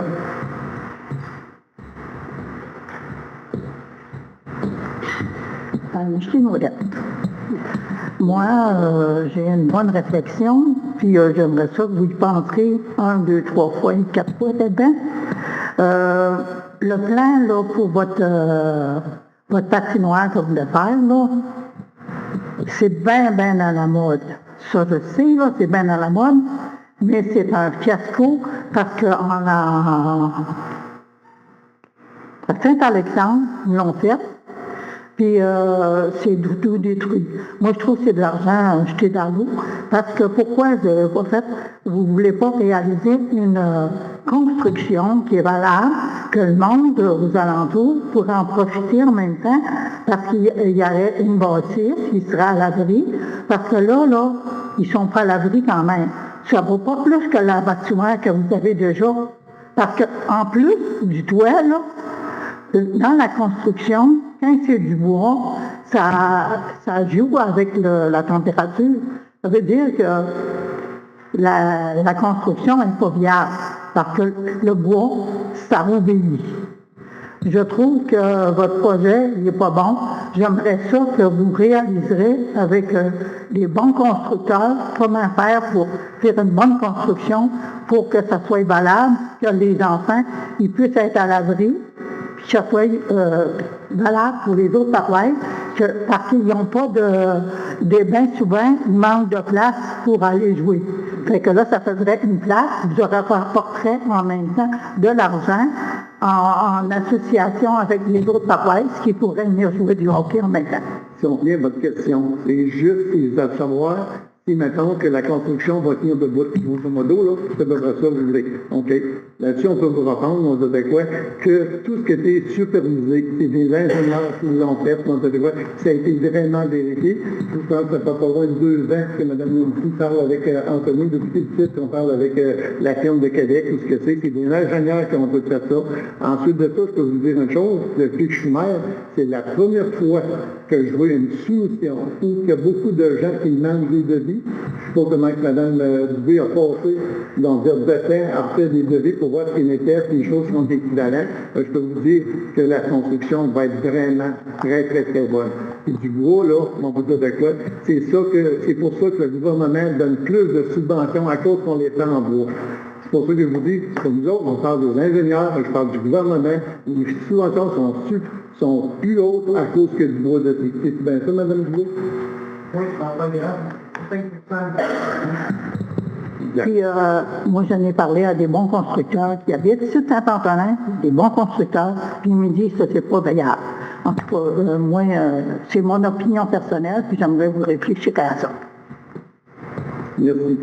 Je suis modeste. Moi, j'ai une bonne réflexion, puis j'aimerais ça que vous y penserez 1, 2, 3 fois, 4 fois là-dedans. Le plan là, pour votre patinoire que vous voulez faire, là, c'est bien à la mode. Ça, je sais, là, c'est bien à la mode, mais c'est un fiasco parce qu'à Saint-Alexandre, ils l'ont fait. Puis c'est tout détruit. Moi, je trouve que c'est de l'argent jeté dans l'eau. Parce que pourquoi vous ne voulez pas réaliser une construction qui est valable, que le monde aux alentours pourrait en profiter en même temps, parce qu'il y aurait une bâtisse qui sera à l'abri. Parce que là, ils sont pas à l'abri quand même. Ça ne vaut pas plus que la bâtiment que vous avez déjà. Parce qu'en plus du toit, là, dans la construction, quand c'est du bois, ça joue avec la température. Ça veut dire que la construction n'est pas viable, parce que le bois, ça obéit. Je trouve que votre projet n'est pas bon. J'aimerais ça que vous réaliserez avec les bons constructeurs comment faire pour faire une bonne construction pour que ça soit valable, que les enfants ils puissent être à l'abri, puis que ça soit valable pour les autres paroisses, parce qu'ils n'ont pas des bains souvent, ils manquent de place pour aller jouer. Fait que là, ça faisait une place, vous rapporterez en même temps de l'argent en association avec les autres paroisses qui pourraient venir jouer du hockey en même temps.
Si on revient à votre question, c'est juste à savoir si mettons que la construction va tenir debout, grosso modo, là, c'est à peu près ça que vous voulez. OK. Là-dessus, on peut vous répondre, on disait quoi? Que tout ce qui a été supervisé, c'est des ingénieurs qui l'ont fait, on disait quoi? Ça a été vraiment vérifié. Je pense que ça fait pas loin de 2 ans que Mme Nancy parle avec Anthony, depuis tout de suite, on parle avec la firme de Québec, ou ce que c'est des ingénieurs qui ont tout fait ça. Ensuite de ça, je peux vous dire une chose, depuis que je suis maire, c'est la première fois que je vois une soumission où il y a beaucoup de gens qui demandent des devis. Je ne sais pas comment que Mme Dubé a passé dans le temps à faire des devis pour voir ce qu'il était, les choses sont équivalentes. Je peux vous dire que la construction va être vraiment très bonne. Et du bois, là, on va dire de quoi, c'est pour ça que le gouvernement donne plus de subventions à cause qu'on les fait en bois. C'est pour ça que je vous dis, c'est comme nous autres, on parle des ingénieurs, je parle du gouvernement, les subventions sont plus hautes à cause que du bois de thé. C'est bien ça, Mme Dubé?
Oui, c'est pas grave.
Puis, moi, j'en ai parlé à des bons constructeurs qui habitent sur Saint-Antonin, des bons constructeurs, puis ils me disent que c'est pas payable. En tout cas, moi, c'est mon opinion personnelle, puis j'aimerais vous réfléchir à ça.
Merci.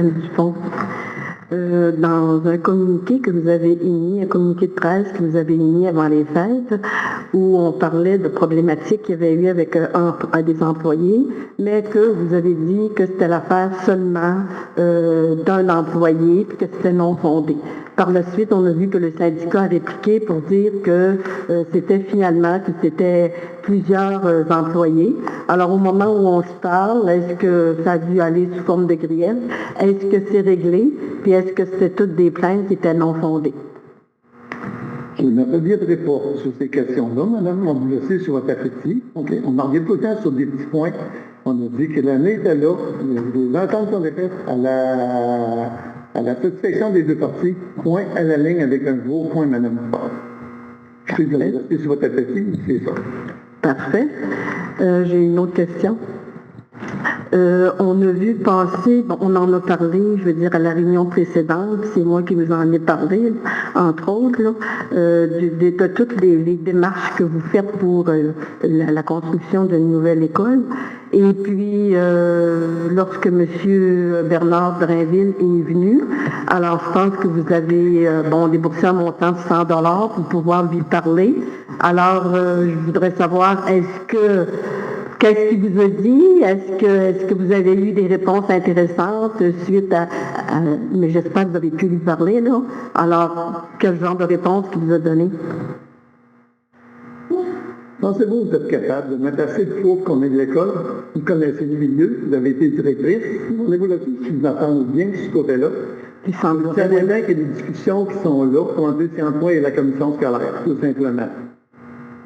Martine Dupont. Dans un communiqué que vous avez émis, un communiqué de presse que vous avez émis avant les fêtes, où on parlait de problématiques qu'il y avait eu avec un des employés, mais que vous avez dit que c'était l'affaire seulement d'un employé, puis que c'était non fondé. Par la suite, on a vu que le syndicat a répliqué pour dire que c'était finalement que c'était plusieurs employés. Alors, au moment où on se parle, est-ce que ça a dû aller sous forme de grief? Est-ce que c'est réglé? Puis est-ce que c'était toutes des plaintes qui étaient non fondées?
Je n'ai pas bien de réponse sur ces questions-là, madame. On vous laisse sur votre appétit. Okay. On en revient tout le temps sur des petits points. On a dit que l'année était là. Les ententes qu'on a faites à la satisfaction des deux parties, point à la ligne avec un gros point, madame. Je suis resté sur votre appétit, c'est ça.
Parfait. J'ai une autre question. On a vu passer, bon, on en a parlé, je veux dire, à la réunion précédente, c'est moi qui vous en ai parlé, entre autres, là, de toutes les démarches que vous faites pour la construction d'une nouvelle école. Et puis, lorsque M. Bernard Drainville est venu, alors je pense que vous avez déboursé un montant de 100 $ pour pouvoir lui parler. Alors, je voudrais savoir, qu'est-ce qu'il vous a dit? Est-ce que vous avez eu des réponses intéressantes suite à mais j'espère que vous avez pu lui parler, là. Alors, quel genre de réponse qu'il vous a donné?
Pensez-vous que vous êtes capable de mettre assez de fois qu'on est de l'école? Vous connaissez le milieu, vous avez été directrice. Demandez-vous là-dessus si vous entendez bien de ce côté-là.
Il semble
Vous savez bien qu'il y a des discussions qui sont là pour un deuxième point et la commission scolaire, tout simplement.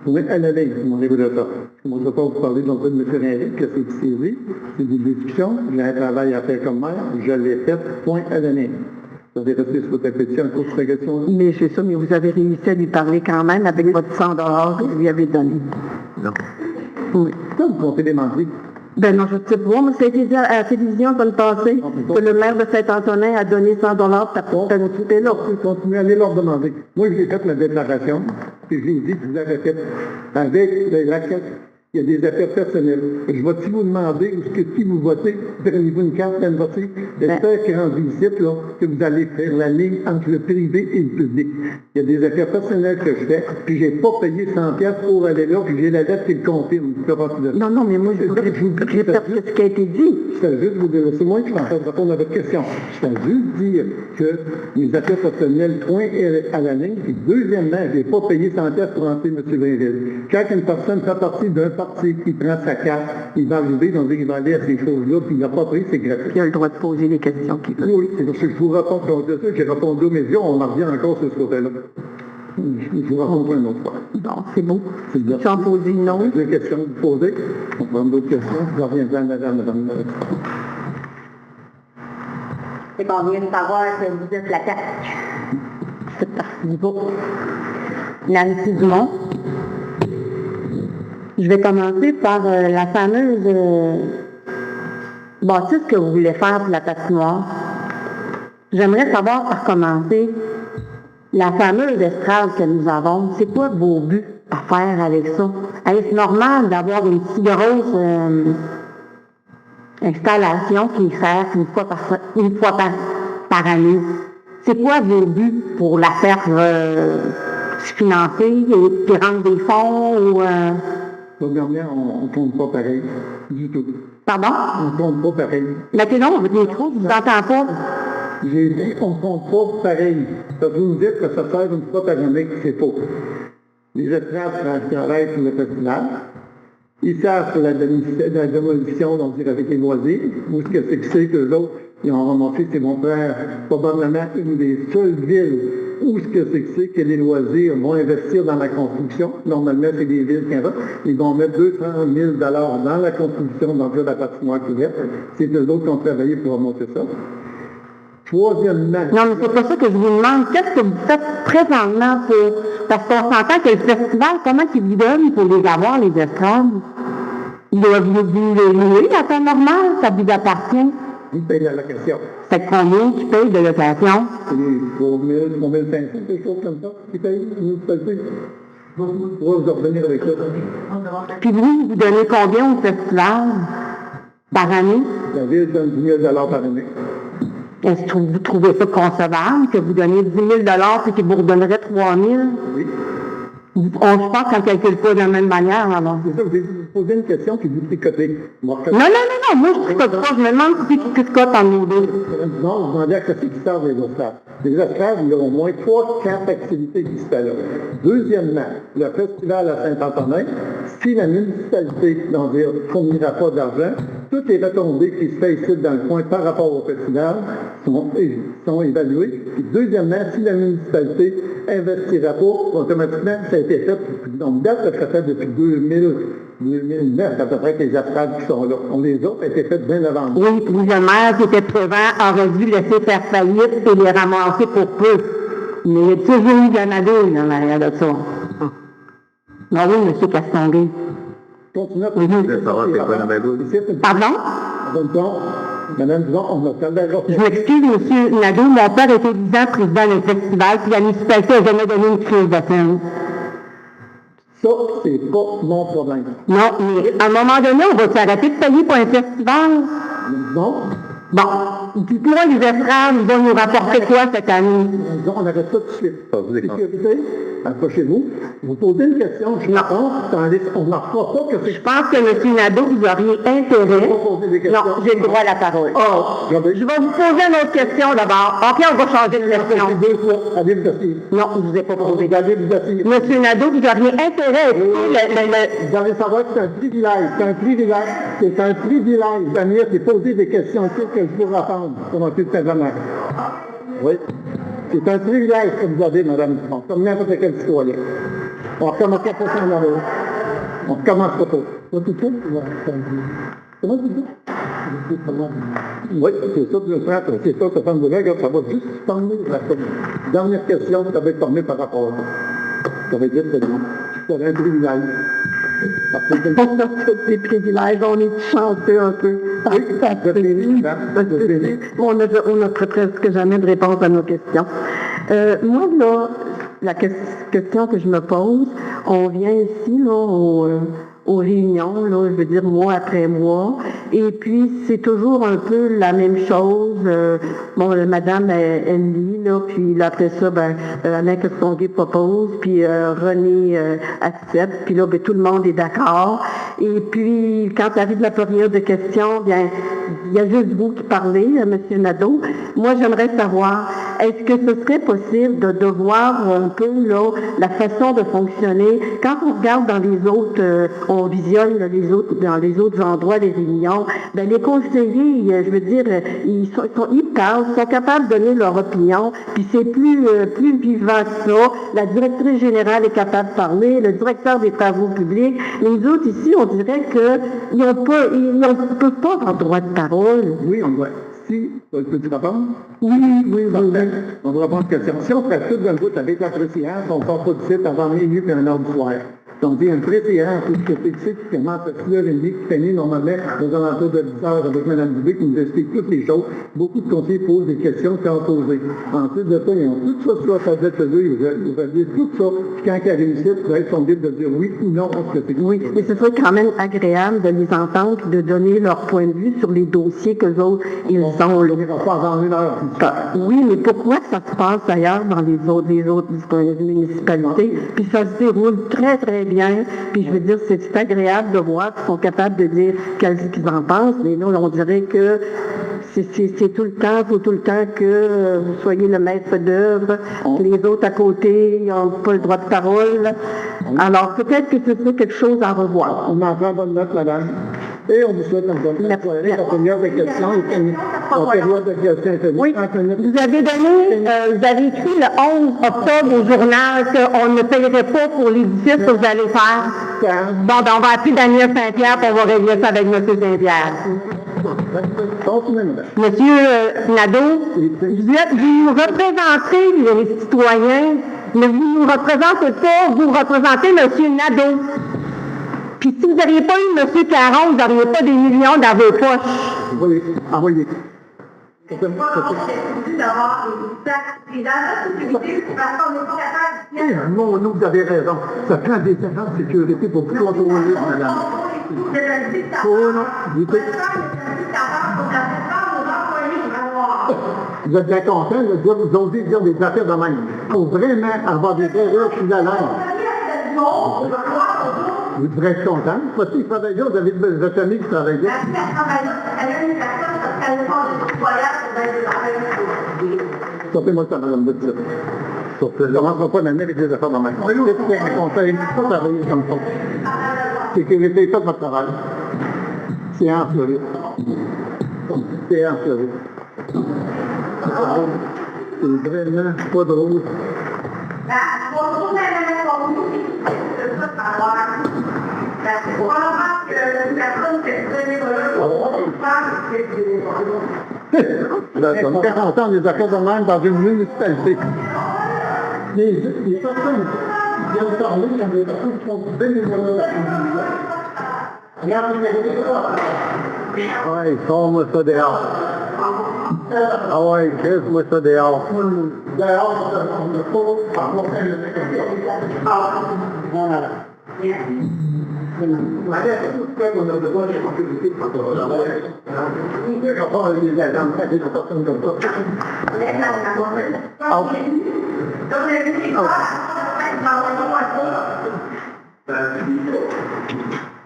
Vous êtes à la ligne, demandez-vous de ça. Je ne vais pas vous parler dans le de M. Henrique, que c'est série, c'est des discussions, j'ai un travail à faire comme maire, je l'ai fait, point à la ligne. Vous avez resté sur votre appétit en cours de question.
Mais c'est ça, mais vous avez réussi à lui parler quand même avec votre 100 $ que vous lui avez donné.
Non.
Oui.
Ça, vous comptez des menteries.
Ben non, je ne sais pas, mais ça a été dit à la télévision la semaine passée que le maire de Saint-Antonin a donné 100 $ pour participer là.
Continuez à aller leur demander. Moi, j'ai fait la déclaration, puis je l'ai dit, vous avez fait avec laquelle il y a des affaires personnelles. Je vais-tu vous demander, où est-ce que si vous votez, prenez-vous une carte à voter? J'espère qu'il y a rendu ici, là, que vous allez faire la ligne entre le privé et le public. Il y a des affaires personnelles que je fais, puis j'ai pas payé 100 $ pour aller là, puis j'ai la lettre qui le confirme.
Non, mais moi, je répète ce qui a été dit.
Je fais juste vous dire, c'est moi qui vais en faire répondre à votre question. Je fais juste dire que les affaires personnelles, point à la ligne, puis deuxièmement, je n'ai pas payé 100 $ pour entrer M. Drainville. Quand une personne fait partie d'un parti qui prend sa carte, il va arriver, donc il va aller à ces choses-là, puis il n'a pas pris, c'est gratuit.
Il a le droit de poser les questions qu'il veut.
Oui, c'est parce que je vous réponds comme ça, j'ai répondu aux médias, on en revient encore sur ce côté-là. Je vous réponds une autre fois.
Bon, c'est beau.
C'est bien.
Tu en poses une autre?
Deux questions à vous poser. On prend d'autres questions. Je reviens à madame.
C'est qu'on vient de savoir que vous êtes la CAQ. C'est parti. Bon. Nancy Dumont. Je vais commencer par la fameuse bâtisse que vous voulez faire pour la patinoire. J'aimerais savoir par commencer la fameuse estrade que nous avons. C'est quoi vos buts à faire avec ça? Est-ce normal d'avoir une si grosse installation qui sert une fois par année? C'est quoi vos buts pour la faire financer et puis rendre des fonds ou...
Premièrement, on ne compte pas pareil, du tout.
Pardon?
On ne compte pas pareil.
Mettez-donc votre micro, je vous entends pas.
J'ai dit on ne compte pas pareil. Ça vous me dites que ça sert une fois par année, c'est faux. Les estrades travaillent sur le festival. Ils servent pour la démolition, donc dire avec les loisirs. Où est-ce que c'est que l'autre, ils ont remonté, c'est mon frère, probablement une des seules villes où est-ce que c'est que les loisirs vont investir dans la construction. Normalement, c'est des villes qui investissent. Ils vont mettre 200 000 $ dans la construction, dans la patinoire couverte. C'est eux autres qui ont travaillé pour remonter ça. Troisièmement...
Non, mais c'est pas ça que je vous demande. Qu'est-ce que vous faites présentement pour... Parce qu'on s'entend que le festival, comment ils vous donnent pour les avoir, les estrades? Ils doivent vous les louer à temps normal, ça vous appartient.
Ils payent la location.
C'est combien tu payes de location?
C'est 3 000, 3 500, quelque chose comme ça. Ils payent, nous payez. On va vous revenir avec ça.
Puis vous donnez combien au festival par année?
La ville donne 10 000 $ par année.
Est-ce que vous trouvez ça concevable, que vous donniez 10 000 $, puis qu'il vous redonnerait 3 000?
Oui.
Je pense qu'on ne calcule pas de la même manière, alors.
C'est ça, vous posez une question puis vous tricotez.
Non, moi je tricote pas, je me demande si tu tricotes en nous deux.
Non, vous demandez à côté qui servent les esclaves. Les esclaves, il y a au moins 3-4 activités qui se font là. Deuxièmement, le festival à Saint-Antonin, si la municipalité n'en fournira pas d'argent, toutes les retombées qui se font ici dans le coin par rapport au festival sont évaluées. Et deuxièmement, si la municipalité investira pas, automatiquement, ça a été fait, donc date ça fait depuis 2009 à peu près que les esclaves qui sont là. Les autres ont été faites bien avant.
Oui, puis le maire qui était présent aurait dû laisser faire faillite et les ramasser pour peu. Mais il y a toujours eu de la madouille en arrière de ça. Non, oui, M. Castonguay.
Continuez à
savoir c'est quoi la madouille.
Pardon?
Donc, Madame Dubon, on a parlé
Je m'excuse, M. Nadeau, mon père était 10 ans président d'un festival, puis la municipalité n'a jamais donné une crise de scène.
ça, c'est pas mon problème.
Non, mais à un moment donné, on va s'arrêter de payer pour un festival.
Non?
Bon, dites-moi, les estraves vont nous rapporter quoi cette année?
Donc, on arrête ça tout de suite.
Vous êtes
Sécurité, accrochez-vous. Vous posez une question, je réponds, on n'en fera pas que
Je pense que M. Nadeau, vous auriez intérêt.
poser des questions.
Non, j'ai le droit à la parole.
Oh,
Je vais vous poser une autre question d'abord. OK, on va changer de question.
deux fois. Allez vous asseoir.
Non, je ne vous ai pas posé.
Allez vous asseoir.
M. Nadeau, vous auriez intérêt à écouter
Vous allez savoir que c'est un privilège. C'est un privilège de venir et poser des questions que je vous répondre pendant tout le temps. Oui. C'est un privilège que vous avez, Mme Dupont, comme n'importe quel citoyen. On recommence pas ça en arrière. On recommence pas tout. Pas tout de suite? Comment tu dis? Oui, c'est ça que je fais. C'est ça que ça me dit. Ça va juste former la commune. Dernière question, ça va être formé par rapport à ça. Ça va dire que c'est un privilège.
On a tous des privilèges, on est chanceux un peu. On n'a presque jamais de réponse à nos questions. Moi, là, la question que je me pose, on vient ici, là, aux réunions, là, je veux dire mois après mois, et puis c'est toujours un peu la même chose. Madame, elle lit, là, puis là, après ça, Alain Castonguay propose, puis René accepte, puis là, tout le monde est d'accord. Et puis, quand arrive la période de questions, bien, il y a juste vous qui parlez, M. Nadeau. Moi, j'aimerais savoir, est-ce que ce serait possible de voir un peu là, la façon de fonctionner? Quand on regarde dans les autres, on visionne là, dans les autres endroits des réunions, ben, les conseillers, je veux dire, ils parlent, sont capables de donner leur opinion, puis c'est plus vivant que ça. La directrice générale est capable de parler, le directeur des travaux publics. Les autres ici, on dirait qu'ils ne peuvent pas avoir droit de parole.
Oui, on doit. Si, peux-tu répondre?
Oui.
On doit répondre une question. Si on fait tout d'un bout avec la présidence, on ne sort pas du site avant minuit et un heure du soir. Donc, il y a une préséance, qui commence à 6h30, qui finit normalement aux alentours de 10h avec Mme Dubé, qui nous explique toutes les choses. Beaucoup de conseillers posent des questions sans poser. Ensuite de ça, ils ont tout ça sur la tablette de eux, ils vont dire tout ça. Puis quand ils réussissent, ils sont libres de dire oui ou non.
Oui, mais ce serait quand même agréable de les entendre et de donner leur point de vue sur les dossiers qu'eux autres, ils ont là.
Pas avant une heure.
Oui, mais pourquoi ça se passe ailleurs dans les autres municipalités? Puis ça se déroule très, très bien. Puis je veux dire, c'est agréable de voir qu'ils sont capables de dire qu'est-ce qu'ils en pensent, mais là, on dirait que c'est tout le temps, il faut tout le temps que vous soyez le maître d'œuvre, les autres à côté n'ont pas le droit de parole. Alors peut-être que ce serait quelque chose à revoir.
On en prend bonne note, madame. Et on vous souhaite une bonne soirée. La première des questions, on période de questions.
Oui, vous avez écrit le 11 octobre au journal qu'on ne paierait pas pour l'édifice que vous allez faire. Bon, on va appeler Daniel Saint-Pierre pour on va régler ça avec M. Saint-Pierre. Monsieur Nadeau, vous représentez les citoyens, mais vous ne nous représentez pas, vous représentez M. Nadeau. Puis si vous n'auriez pas eu M. Caron, vous n'auriez pas des millions dans vos poches.
Envoyez.
C'est pas obligé d'avoir des taxes et dans la sécurité parce qu'on n'est pas capable de
Non, vous avez raison. Ça prend des agents de sécurité pour plus contrôler, madame.
C'est un dictateur.
Oh non,
C'est un dictateur pour la plupart des employés. Alors,
Vous êtes bien content de dire, vous osez dire des affaires de même. Il faut vraiment avoir des erreurs sur la langue. Vous devrez être content. Parce qu'il travaille là, vous avez des amis qui travaillent là. Sortez-moi ça, madame de dire. Sortez. Je ne commencerai pas l'année avec des affaires de même. C'est un conseil, pas travailler comme ça. Sécurité, faites votre travail. Séance levée. Séance levée. C'est vraiment pas drôle. Comme 40 ans des affaires de même dans une municipalité. Les personnes qui viennent parler, il y a des personnes qui sont bénévoles. Regardez les ouais, sors-moi ça dehors. Ah ouais, laisse-moi ça dehors. Dehors, on ne peut pas porter le voilà. On a besoin de sécurité pour ça. On va les agents, des personnes comme ça.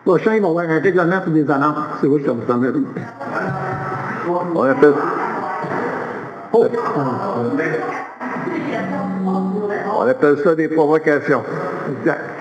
Prochain, ils vont avoir un règlement pour des annonces. C'est vous comme ça.
On appelle, on appelle ça des provocations.
Exact.